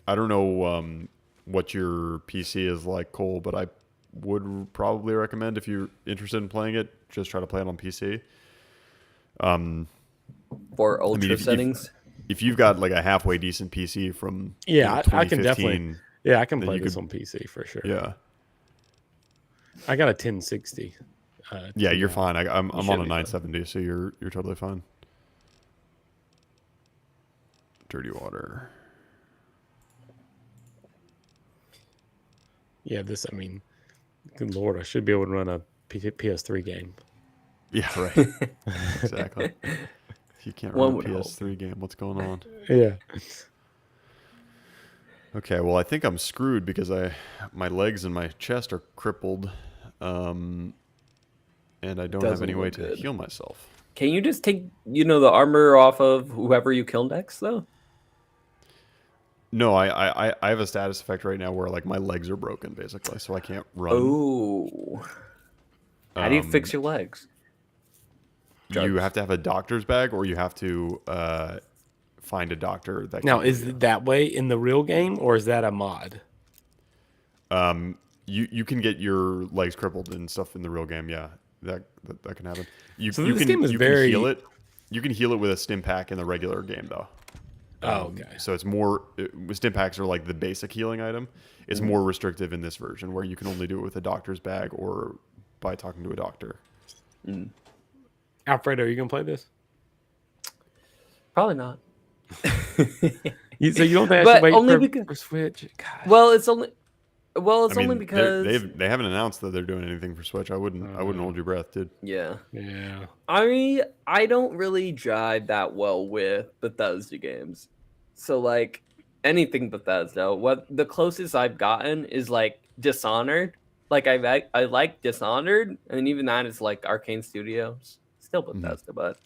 I don't know what your PC is like, Cole, but I would probably recommend if you're interested in playing it, just try to play it on PC. For ultra if- settings. If you've got like a halfway decent PC from Yeah, I can 2015, definitely. Yeah, I can then play you this could- on PC for sure. Yeah, I got a 1060. yeah, you're fine. I'm should on a be fine. 970, so you're totally fine. Dirty water. Yeah, this. I mean, good lord, I should be able to run a PS3 game. Yeah, right. Exactly. You can't One run a would hope. PS3 game. What's going on? Yeah. Okay, well, I think I'm screwed because my legs and my chest are crippled, and I don't have Doesn't any way look to good. heal myself. Can you just take, the armor off of whoever you kill next, though? No, I have a status effect right now where like my legs are broken basically, so I can't run. Oh. How do you fix your legs? You have to have a doctor's bag, or you have to find a doctor that. Now, can is heal you. it that way in the real game, or is that a mod? You can get your legs crippled and stuff in the real game? Yeah, that can happen. So you this can game is you very- can heal it. You can heal it with a stim pack in the regular game though. Oh, okay. So it's more stim packs are like the basic healing item. It's more restrictive in this version where you can only do it with a doctor's bag or by talking to a doctor. Alfredo, are you gonna play this? Probably not. So you don't think I But should wait only for, because- for Switch? God. Well, it's only I only mean, because they haven't announced that they're doing anything for Switch. I wouldn't hold your breath, dude. yeah. Yeah. I don't really jive that well with Bethesda games. So like anything Bethesda, what the closest I've gotten is like Dishonored. Like I like Dishonored, and even that is like Arcane Studios, still Bethesda, but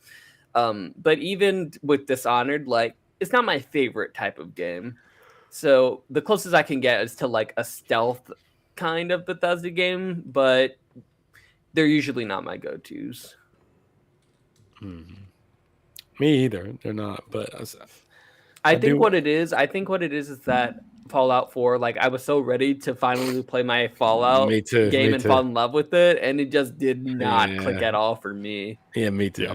even with Dishonored, like it's not my favorite type of game. So the closest I can get is to like a stealth kind of Bethesda game, but they're usually not my go-tos. Me either. They're not. But I I think do- what it is is that Fallout 4, like I was so ready to finally play my Fallout Me too, game me and too. fall in love with it, and it just did not click Yeah. at all for me. yeah, me too. Yeah.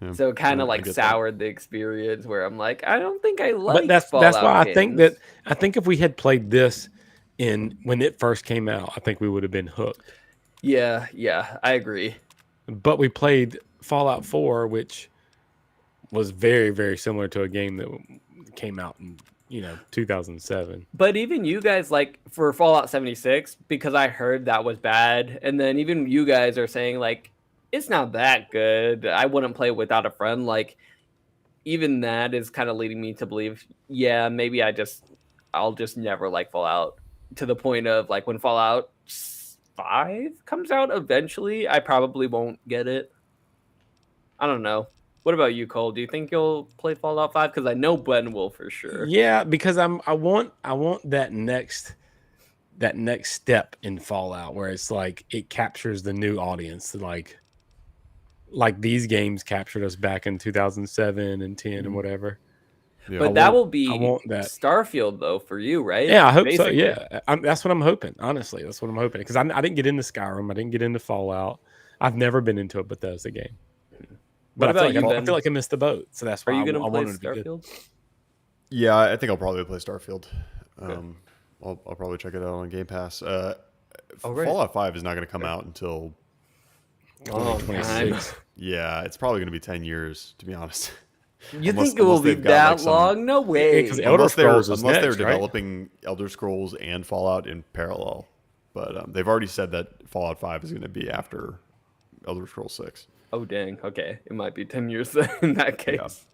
Yeah, So it kind I- of I like get that. soured the experience where I'm like, I don't think I like But that's Fallout why I think that games. I think if we had played this when it first came out, I think we would have been hooked. Yeah, I agree. But we played Fallout 4, which was very, very similar to a game that came out in 2007. But even you guys, like for Fallout 76, because I heard that was bad, and then even you guys are saying like it's not that good. I wouldn't play it without a friend. Like even that is kind of leading me to believe, yeah, maybe I'll just never like Fallout, to the point of like when Fallout 5 comes out eventually, I probably won't get it. I don't know. What about you, Cole? Do you think you'll play Fallout 5? Because I know Ben will for sure. Yeah, because I want that next step in Fallout where it's like it captures the new audience, like these games captured us back in 2007 and 10 and whatever. Yeah. But I that want- will be I want that. Starfield though for you, right? Yeah, I hope Basically. so. Yeah, that's what I'm hoping. Honestly, that's what I'm hoping because I didn't get into Skyrim. I didn't get into Fallout. I've never been into a Bethesda game. But What I about you, feel Ben? like I missed the boat. So that's why Are you I going to play wanted to be good. Starfield? Yeah, I think I'll probably play Starfield. I'll probably check it out on Game Pass. right. Fallout 5 is not going to come out until Long time. 2026. yeah, it's probably going to be 10 years to be honest. You Unless- think it will unless be they've got, that like, some- long? No way. 'cause Elder Scrolls is unless they're next, right? developing Elder Scrolls and Fallout in parallel. But they've already said that Fallout 5 is going to be after Elder Scrolls 6. Oh dang. Okay, it might be 10 years then in that case.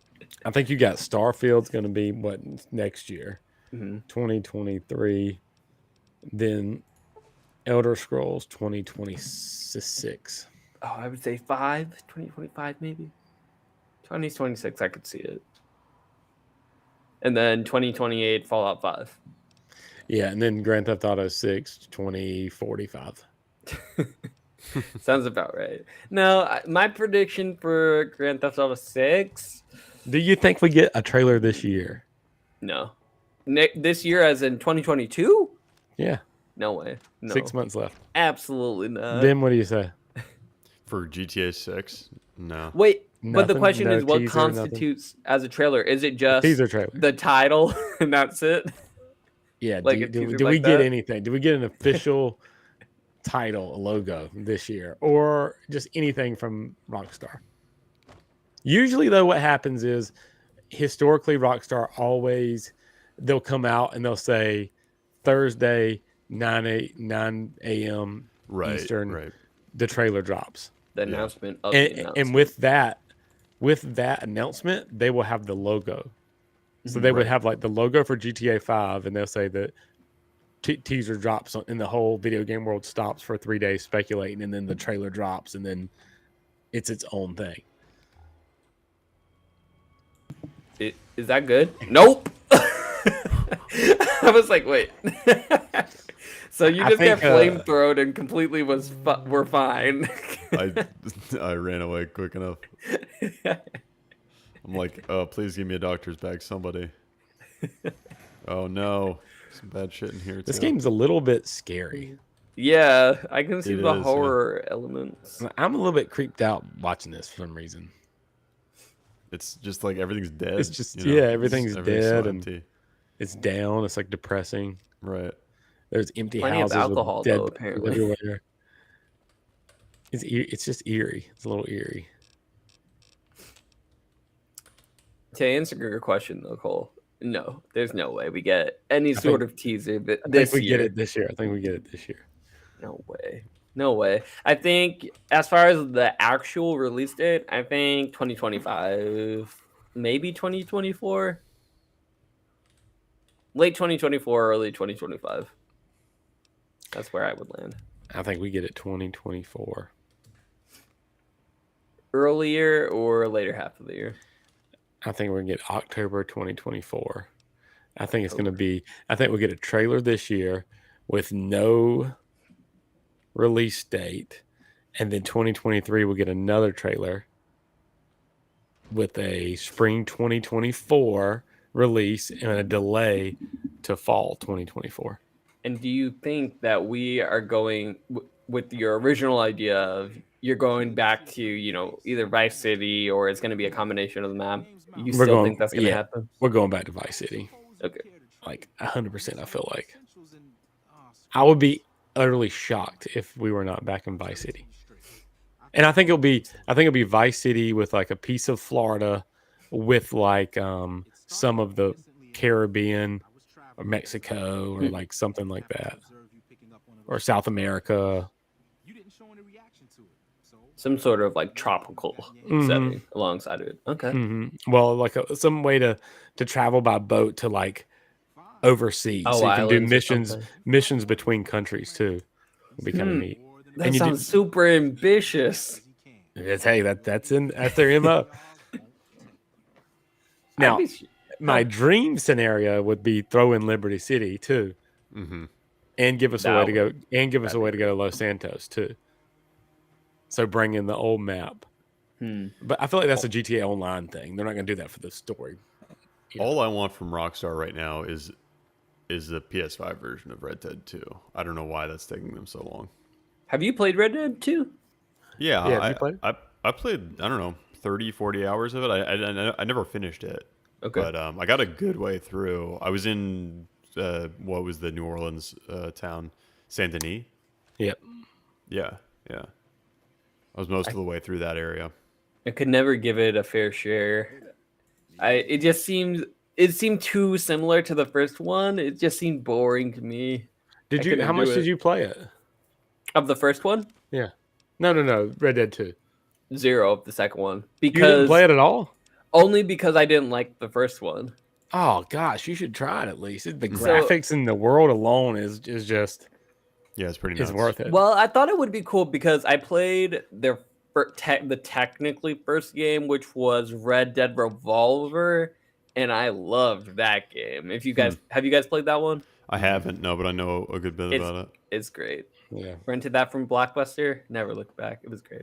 I think you got Starfield's going to be what next year, Mm-hmm. 2023. Then Elder Scrolls 2026. Oh, I would say 2025 maybe. 2026, I could see it. And then 2028, Fallout 5. Yeah, and then Grand Theft Auto 6 2045. Sounds about right. No, my prediction for Grand Theft Auto 6, Do you think we get a trailer this year? no. This year, as in 2022? Yeah, No way. No. 6 months left. Absolutely not. Then what do you say? For GTA 6? No. Wait, but the Nothing? question No is, what teaser, nothing? constitutes as a trailer? Is it just Teaser trailer. the title and that's it? Yeah, like do, a do, teaser do we like get that? anything? Do we get an official title, a logo this year, or just anything from Rockstar? Usually, though, what happens is historically, Rockstar always they'll come out and they'll say Thursday 9 a.m. Right. Eastern, Right. the trailer drops, The announcement of the and announcement. with that announcement, they will have the logo. So they would Right. have like the logo for GTA 5, and they'll say that teaser drops and the whole video game world stops for 3 days speculating, and then the trailer drops, and then it's its own thing. Is that good? Nope. I was like, wait. So you I just get think, flamethrowed and completely we're fine. I ran away quick enough. I'm like, oh, please give me a doctor's bag, somebody. Oh no, some bad shit in here. This too. game's a little bit scary. Yeah, I can see It the is, yeah. horror elements. I'm a little bit creeped out watching this for some reason. It's just like everything's dead. It's just- you know? yeah, everything's so dead and- empty. It's down. It's like depressing. Right. There's empty Plenty of houses alcohol, with dead though, people apparently. everywhere. It's just eerie. It's a little eerie. To answer your question, though, Cole, no, there's no way we get any I sort think- of teaser I this think we year. get it this year. I think we get it this year. No way. No way. I think as far as the actual release date, I think 2025, maybe 2024. Late 2024, early 2025. That's where I would land. I think we get it 2024. Earlier or later half of the year. I think we're gonna get October 2024. I think it's gonna be. I think we'll get a trailer this year with no release date, and then 2023 we'll get another trailer with a spring 2024 release and a delay to fall 2024. And do you think that we are going with your original idea of you're going back to, either Vice City or it's going to be a combination of the map? You We're still going- think that's going to yeah. happen? We're going back to Vice City, Okay. like 100%. I feel like I would be utterly shocked if we were not back in Vice City. And I think it'll be Vice City with like a piece of Florida, with like some of the Caribbean or Mexico or like something like that, or South America. Some sort of like tropical Mhm. setting alongside it. Okay. Well, like some way to travel by boat to like overseas, Oh, so you can do islands or missions something. between countries too. Would be kind of neat. That And you do- sounds super ambitious. Hey, that's their MO. Now, I'd be- my dream scenario would be throw in Liberty City too, Mm-hmm. and give us a That way to go, and give us a way to go to Los Santos too. So bring in the old map. But I feel like that's a GTA Online thing. They're not going to do that for the story. All I want from Rockstar right now is the PS5 version of Red Dead 2. I don't know why that's taking them so long. Have you played Red Dead 2? Yeah, Yeah, have you played? I played, I don't know, 30, 40 hours of it. I never finished it. Okay. But I got a good way through. I was in what was the New Orleans town, Saint Denis. Yep. Yeah, yeah. I was most of the way through that area. I could never give it a fair share. It seemed too similar to the first one. It just seemed boring to me. I Did you? couldn't How much do did it. you play it? Of the first one? Yeah. No. Red Dead 2. 0 of the second one. You didn't Because play it at all? only because I didn't like the first one. Oh gosh, you should try it at least. The So- graphics in the world alone is just Yeah, it's pretty nuts. is worth it. Well, I thought it would be cool because I played the technically first game, which was Red Dead Revolver, and I loved that game. If you guys have you guys played that one? I haven't, no, but I know a good bit It's- about it. It's great. Yeah. Rented that from Blockbuster. Never looked back. It was great.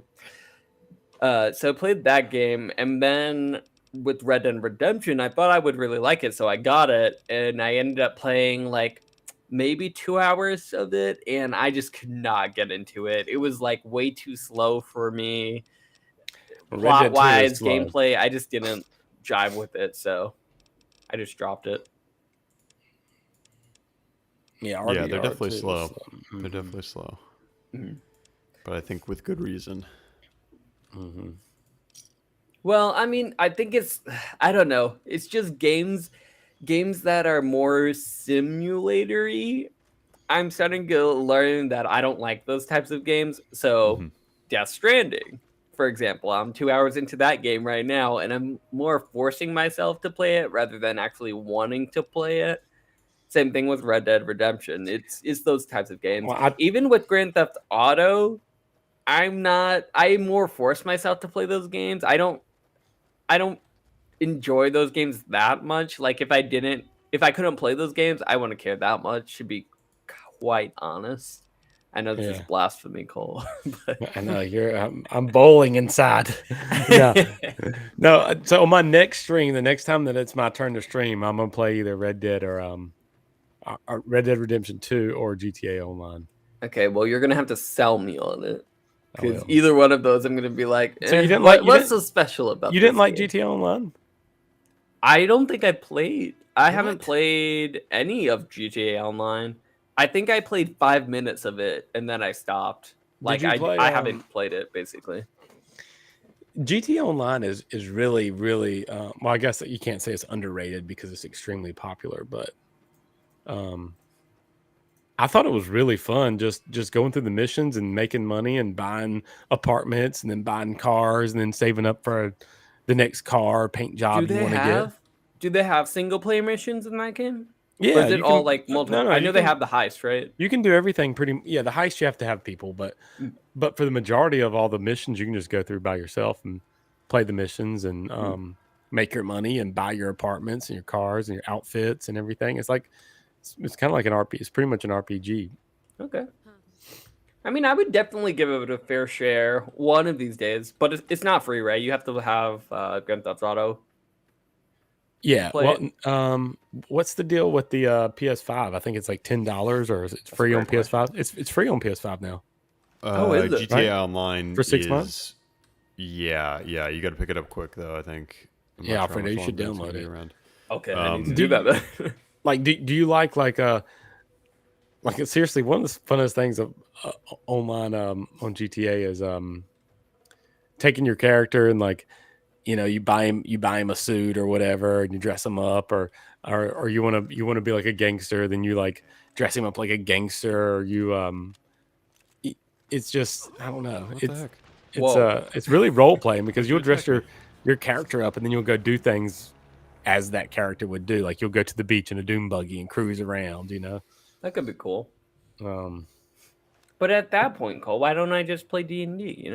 So I played that game, and then with Red Dead Redemption, I thought I would really like it, so I got it, and I ended up playing like maybe 2 hours of it, and I just could not get into it. It was like way too slow for me. Red Dead 2 is Plot wise, slow. gameplay, I just didn't jive with it, so I just dropped it. Yeah, Yeah, they're RDR definitely 2 is slow. Mhm. They're definitely slow. Mhm. But I think with good reason. Mhm. Well, I mean, I think it's I don't know. It's just games that are more simulatory. I'm starting to learn that I don't like those types of games. So, Mhm. Death Stranding, for example, I'm 2 hours into that game right now, and I'm more forcing myself to play it rather than actually wanting to play it. Same thing with Red Dead Redemption. It's those types of games. Well, Even with Grand Theft Auto, I more force myself to play those games. I don't enjoy those games that much. Like if I couldn't play those games, I wouldn't care that much, to be quite honest. I know this Yeah. is blasphemy, Cole. But I know I'm bowling inside. no, no. So on my next stream, the next time that it's my turn to stream, I'm gonna play either Red Dead or Red Dead Redemption 2 or GTA Online. okay, well you're gonna have to sell me on it. I Because will. either one of those I'm gonna be like, So you didn't like- you what's didn't- so special about You didn't this like game? GTA Online? I don't think I played. I haven't What? played any of GTA Online. I think I played 5 minutes of it and then I stopped. Like you play, I haven't played it basically. GTA Online is really, really well. I guess that you can't say it's underrated because it's extremely popular, but I thought it was really fun just going through the missions and making money and buying apartments and then buying cars and then saving up for the next car or paint job you want to get. Do they have single player missions in that game? Yeah, Or is it you all can- like multiple? no, I you know they can- have the heist, right? You can do everything pretty. Yeah, the heist you have to have people, but for the majority of all the missions, you can just go through by yourself and play the missions and make your money and buy your apartments and your cars and your outfits and everything. It's like it's kind of like an RP. It's pretty much an RPG. Okay. I mean, I would definitely give it a fair share one of these days, but it's not free, right? You have to have Grand Theft Auto. Yeah. Play Well, what's the deal with the PS5? I think it's like $10 or is it a free on great PS5? It's free on PS5 now. Oh, is it? GTA Right? Online For 6 is- months? Yeah. You got to pick it up quick though. I think. I'm not Yeah, sure how Alfredo, much you should longer it's gonna download be it. around. Okay, I need to Um, do that then. Like, do you like seriously, one of the funnest things of online on GTA is taking your character and like, you buy him a suit or whatever and you dress him up or you want to be like a gangster, then you like dress him up like a gangster or it's just, I don't know. What the heck? It's really role playing because you'll dress your character up and then you'll go do things as that character would do. Like you'll go to the beach in a doom buggy and cruise around, That could be cool. Um, But at that point, Cole, why don't I just play D&D,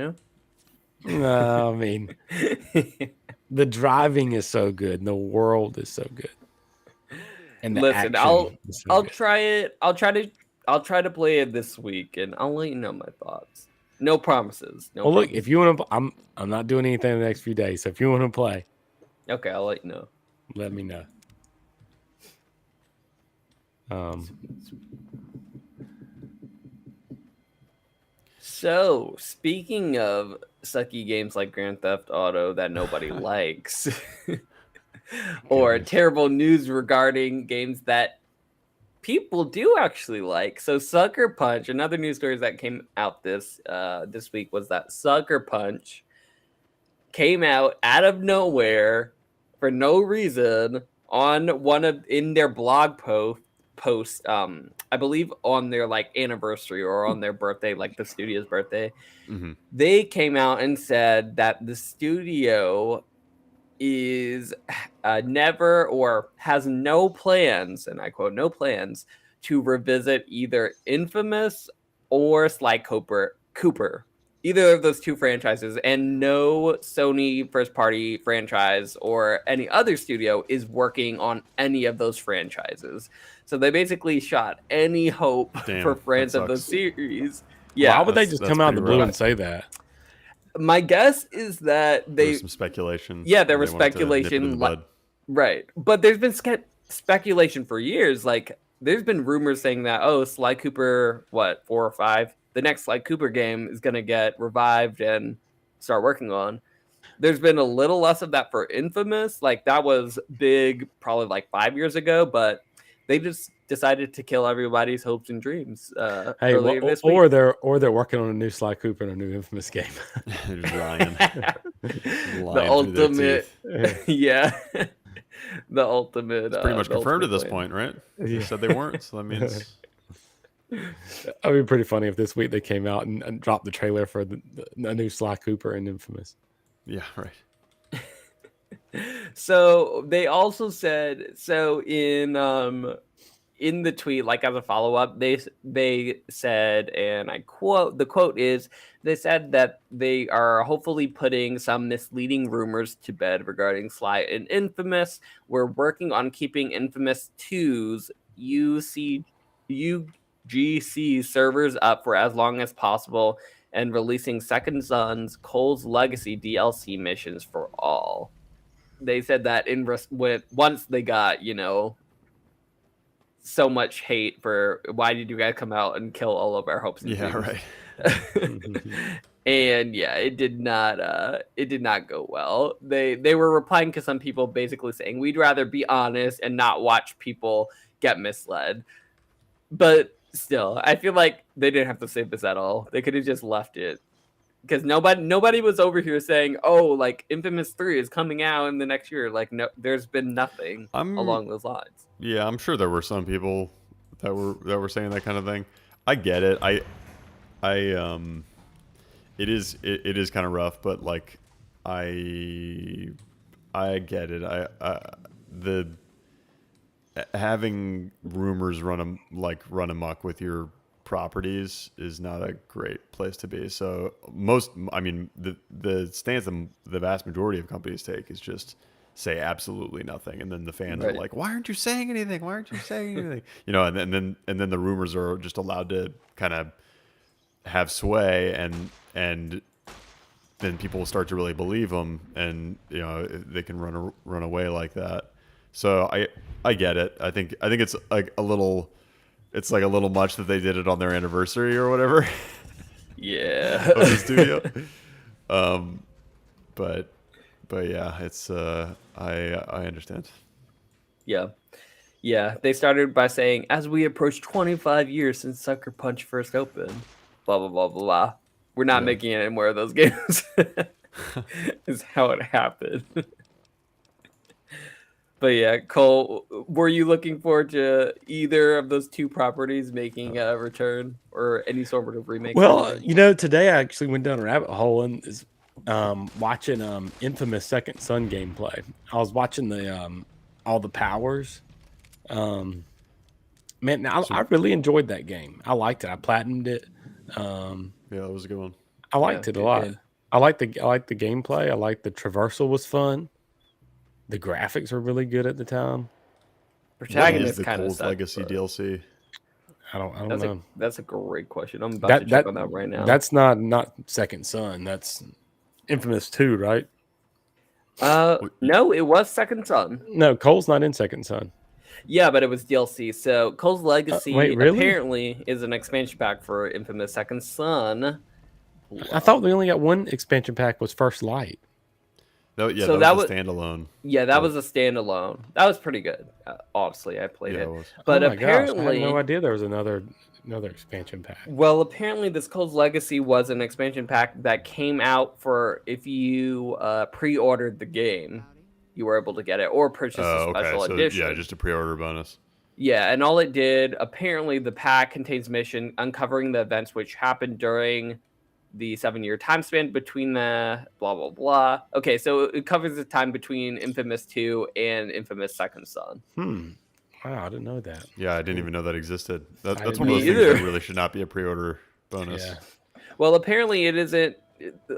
no, I mean, the driving is so good and the world is so good. And the Listen, action is so I'll good. try it. I'll try to play it this week and I'll let you know my thoughts. No promises. No Well, look, promises. if you want to, I'm not doing anything in the next few days. So if you want to play, Okay, I'll let you know. let me know. So, speaking of sucky games like Grand Theft Auto that nobody likes, or Goodness. terrible news regarding games that people do actually like. So Sucker Punch, another news story that came out this week was that Sucker Punch came out of nowhere for no reason on in their blog post I believe on their like anniversary or on their birthday, like the studio's birthday. Mm-hmm. They came out and said that the studio is never or has no plans, and I quote, no plans to revisit either Infamous or Sly Cooper. Either of those two franchises, and no Sony first party franchise or any other studio is working on any of those franchises. So they basically shot any hope Damn, for fans that of those sucks. series. Why Yeah, would they That's- just that's come out of the pretty blue rough. and say that? my guess is that There they was some speculation. Yeah, there and was they wanted to nip it in speculation, the like- bud. right, but there's been speculation for years. Like there's been rumors saying that Sly Cooper, 4 or 5, the next Sly Cooper game is gonna get revived and start working on. There's been a little less of that for Infamous. Like that was big probably like 5 years ago, but they just decided to kill everybody's hopes and dreams Hey, earlier this week. or they're working on a new Sly Cooper and a new Infamous game. Just lying. The Lying through their ultimate, teeth. yeah, the ultimate. It's pretty much the confirmed at ultimate this plan. point, right? Yeah. You said they weren't, so that means That'd be pretty funny if this week they came out and dropped the trailer for a new Sly Cooper and Infamous. yeah, right. So they also said in the tweet, like as a follow up, they said, and I quote, the quote is, they said that they are hopefully putting some misleading rumors to bed regarding Sly and Infamous. We're working on keeping Infamous 2's UGC servers up for as long as possible and releasing Second Son's Cole's Legacy DLC missions for all. They said that once they got, so much hate for why did you guys come out and kill all of our hopes and Yeah, dreams? right. And yeah, it did not go well. They were replying to some people basically saying we'd rather be honest and not watch people get misled. But still, I feel like they didn't have to say this at all. They could have just left it. Because nobody was over here saying, like Infamous 3 is coming out in the next year. Like no, there's been nothing along those lines. Yeah, I'm sure there were some people that were saying that kind of thing. I get it. It is kind of rough, but like I get it. The having rumors run amok with your properties is not a great place to be. So the stance the vast majority of companies take is just say absolutely nothing, and then the fans are Right. like, "Why aren't you saying anything? Why aren't you saying anything?" And then the rumors are just allowed to kind of have sway, and then people start to really believe them, and they can run away like that. So I get it. I think it's like a little much that they did it on their anniversary or whatever Yeah. of the studio. But yeah, it's I understand. Yeah. They started by saying, as we approach 25 years since Sucker Punch first opened, blah, blah, blah, blah, blah. We're not Yeah. making any more of those games. Is how it happened. But yeah, Cole, were you looking forward to either of those two properties making a return or any sort of remake? Well, today I actually went down a rabbit hole and is watching Infamous Second Son gameplay. I was watching the all the powers. Man, I really enjoyed that game. I liked it. I platinumed it. Yeah, that was a good one. I liked it a lot. good. I liked the gameplay. I liked the traversal was fun. The graphics were really good at the time. What is Protagonist the kind of Cole's Legacy DLC? I don't That's know. that's a great question. I'm about to check on that right now. That's not Second Son. That's Infamous 2, right? No, it was Second Son. No, Cole's not in Second Son. Yeah, but it was DLC. So Cole's Legacy wait, really? apparently is an expansion pack for Infamous Second Son. I thought we only got one expansion pack was First Light. Yeah, So that that was was- a standalone. Yeah, that Oh. was a standalone. That was pretty good. Honestly, I played Yeah, it. it was. But oh my gosh, I apparently, had no idea there was another expansion pack. well, apparently, this Cold's Legacy was an expansion pack that came out for if you pre-ordered the game, you were able to get it or purchase a Okay, special so edition. yeah, just a pre-order bonus. Yeah, and all it did, apparently, the pack contains mission uncovering the events which happened during the 7-year time span between the blah blah blah. Okay, so it covers the time between Infamous 2 and Infamous Second Son. Wow, I didn't know that. Yeah, I didn't even know that existed. I That's didn't one of those Me things that either. really should not be a pre-order bonus. Yeah. Well, apparently it isn't.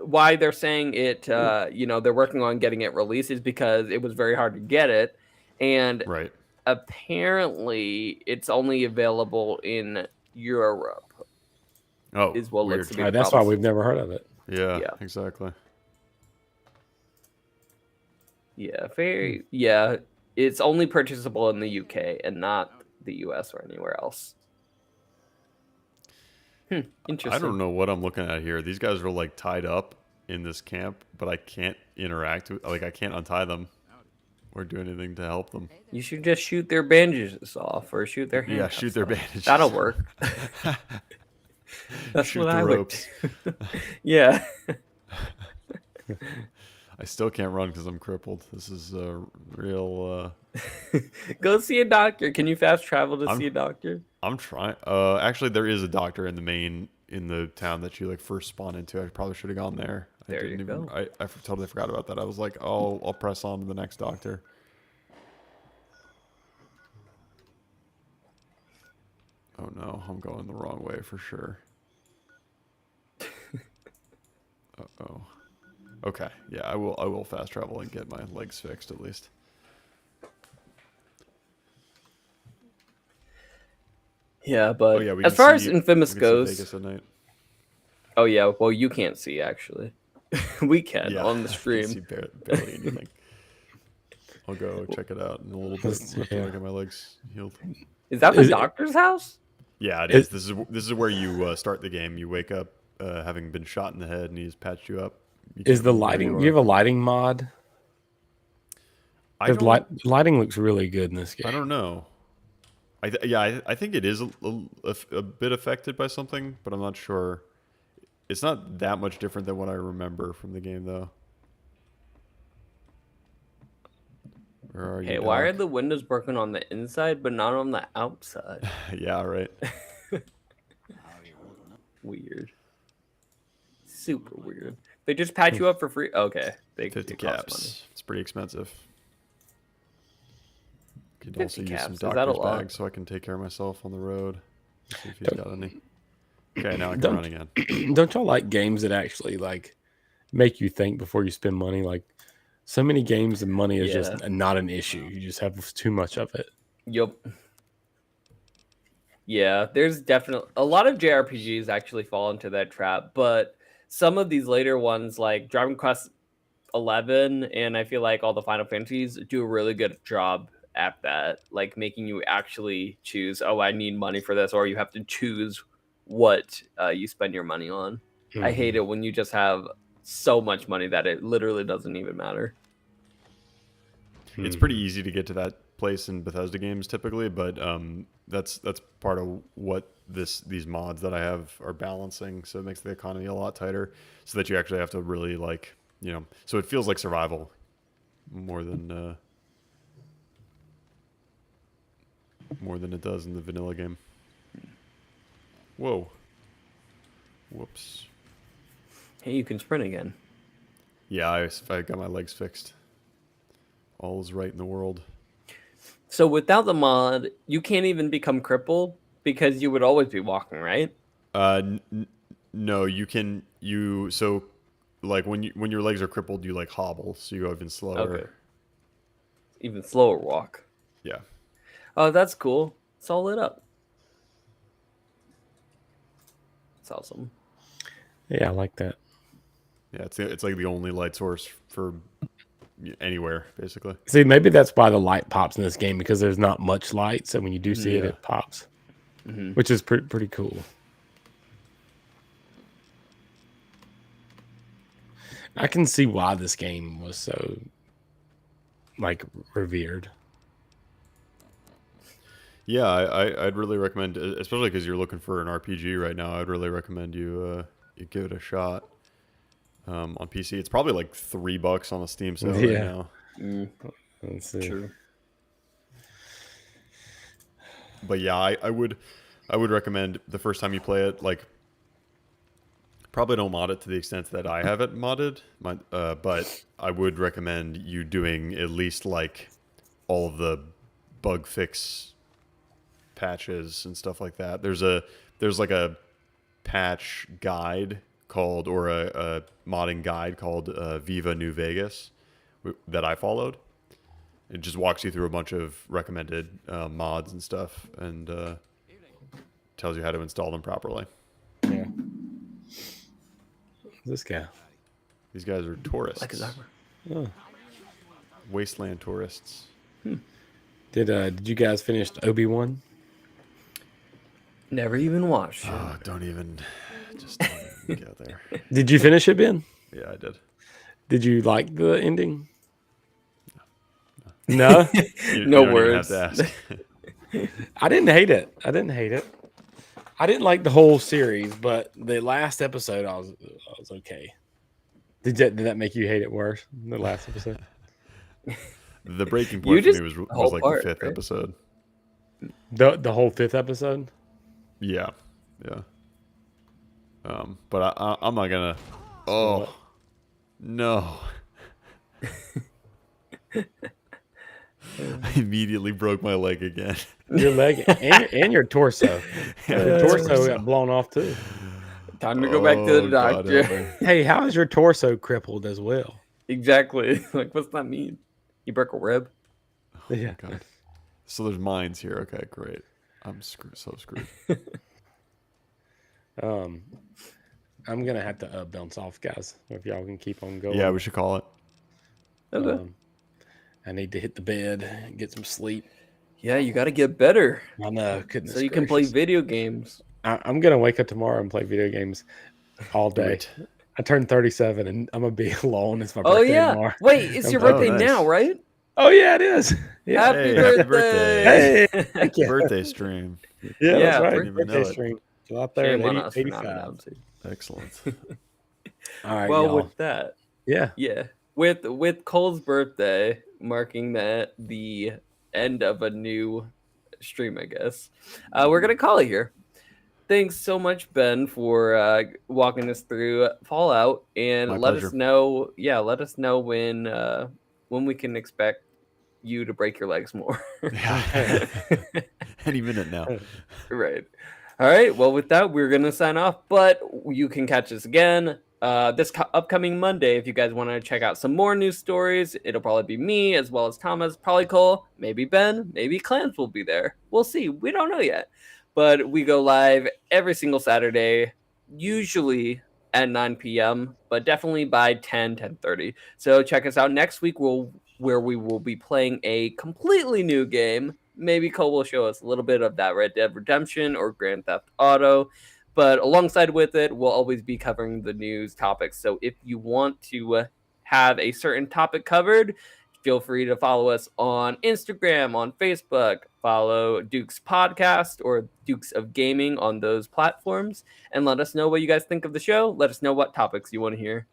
Why they're saying it, they're working on getting it released is because it was very hard to get it, and Right. apparently it's only available in Europe. Oh, Is what weird. looks to be- That's why problems. we've never heard of it. Yeah, Yeah. exactly. Yeah, very. Yeah, it's only purchasable in the UK and not the US or anywhere else. Interesting. I don't know what I'm looking at here. These guys are like tied up in this camp, but I can't interact with. Like I can't untie them or do anything to help them. You should just shoot their bandages off or shoot their hands. Yeah, shoot their bandages. That'll work. That's Shoot what the I ropes. would. Yeah. I still can't run because I'm crippled. This is a real. Go see a doctor. Can you fast travel to I'm- see a doctor? I'm trying. Actually, there is a doctor in the town that you like first spawn into. I probably should have gone there. There you go. I totally forgot about that. I was like, oh, I'll press on to the next doctor. Oh no, I'm going the wrong way for sure. Uh-oh. Okay, yeah, I will fast travel and get my legs fixed at least. Yeah, but Oh yeah, we as can far as see- Infamous we can see goes, Vegas at night. oh yeah, well you can't see actually. We can Yeah, on the I can stream. see barely anything. I'll go check it out in a little bit after Yeah. I get my legs healed. Is that the Is it- doctor's house? Yeah, it Is- is. This is where you start the game. You wake up having been shot in the head, and he's patched you up. You Is can't the move lighting? anywhere. You have a lighting mod? I Because don't, lighting looks really good in this game. I don't know. I think it is a bit affected by something, but I'm not sure. It's not that much different than what I remember from the game, though. Where are you? Hey, why are Doc? the windows broken on the inside but not on the outside? Yeah, right. Weird. Super weird. They just patch you up for free. Okay, they 50 it costs caps. It's pretty expensive. Could 50 also use caps, some is that a doctor's lot? bags so I can take care of myself on the road. Let's see if he's Don't- got any. Okay, now I can Don't- run again. Don't y'all like games that actually like make you think before you spend money? Like so many games and money is just not an issue. You just have too much of it. Yup. Yeah, there's definitely a lot of JRPGs actually fall into that trap, but some of these later ones, like Dragon Quest 11, and I feel like all the Final Fantasies do a really good job at that, like making you actually choose. Oh, I need money for this, or you have to choose what you spend your money on. I hate it when you just have so much money that it literally doesn't even matter. It's pretty easy to get to that place in Bethesda games typically, but that's part of what these mods that I have are balancing. So it makes the economy a lot tighter, so that you actually have to really so it feels like survival more than it does in the vanilla game. Whoa. Whoops. Hey, you can sprint again. Yeah, I got my legs fixed. All is right in the world. So without the mod, you can't even become crippled because you would always be walking, right? No, so like when your legs are crippled, you like hobble, so you go even slower. Okay. Even slower walk. Yeah. Oh, that's cool. It's all lit up. It's awesome. Yeah, I like that. Yeah, it's like the only light source for anywhere, basically. See, maybe that's why the light pops in this game because there's not much light. So when you do see it, Yeah. it pops, Mhm. which is pretty cool. I can see why this game was so like revered. Yeah, I'd really recommend, especially because you're looking for an RPG right now. I'd really recommend you give it a shot. On PC, it's probably like $3 on a Steam sale right Yeah. now. Let's see. True. But yeah, I would recommend the first time you play it, like, probably don't mod it to the extent that I have it modded, but I would recommend you doing at least like all of the bug fix patches and stuff like that. There's like a patch guide called, or a modding guide called Viva New Vegas that I followed. It just walks you through a bunch of recommended mods and stuff, and tells you how to install them properly. Yeah. This guy. These guys are tourists. Like his armor. Oh. Wasteland tourists. Did you guys finish Obi-Wan? Never even watched it. Oh, don't even get there. Did you finish it, Ben? Yeah, I did. Did you like the ending? No. You No don't even words. have to ask. I didn't hate it. I didn't like the whole series, but the last episode I was okay. Did that make you hate it worse? The last episode? The breaking You point for just- me the was whole like part, the 5th right? episode. The whole 5th episode? Yeah, yeah. But I'm not gonna. Oh, What? no! I immediately broke my leg again. Your leg and your torso. Your torso got blown off too. Time to go back to the Oh, God, doctor. help me. Hey, how is your torso crippled as well? Exactly. Like, what's that mean? You broke a rib? Yeah. God. So there's mines here. Okay, great. I'm so screwed. I'm gonna have to bounce off, guys. If y'all can keep on going. Yeah, we should call it. Okay. I need to hit the bed, get some sleep. Yeah, you got to get better I know, goodness so you can play gracious. video games. I'm gonna wake up tomorrow and play video games all day. it. I turned 37 and I'm gonna be alone. It's my Oh birthday yeah. tomorrow. Wait, it's your Oh, birthday nice. now, right? Oh yeah, it is. Yeah, Happy Hey, birthday. happy birthday. Hey, thank you. Birthday stream. Yeah, Yeah, that's right. didn't even know Birthday it. stream. Go out there Shame at on us for not 85. announcing. Excellent. All right, Well, y'all. with that, Yeah. yeah, with Cole's birthday marking the end of a new stream, I guess we're gonna call it here. Thanks so much, Ben, for walking us through Fallout, and My let pleasure. us know. Yeah, let us know when we can expect you to break your legs more. Yeah. Any minute now. Right. All right. Well, with that, we're going to sign off, but you can catch us again this upcoming Monday if you guys want to check out some more news stories. It'll probably be me as well as Thomas, probably Cole, maybe Ben, maybe Clans will be there. We'll see. We don't know yet. But we go live every single Saturday, usually at 9 p.m., but definitely by 10:30. So check us out next week where we will be playing a completely new game. Maybe Cole will show us a little bit of that Red Dead Redemption or Grand Theft Auto. But alongside with it, we'll always be covering the news topics. So if you want to have a certain topic covered, feel free to follow us on Instagram, on Facebook, follow Duke's Podcast or Dukes of Gaming on those platforms, and let us know what you guys think of the show. Let us know what topics you want to hear.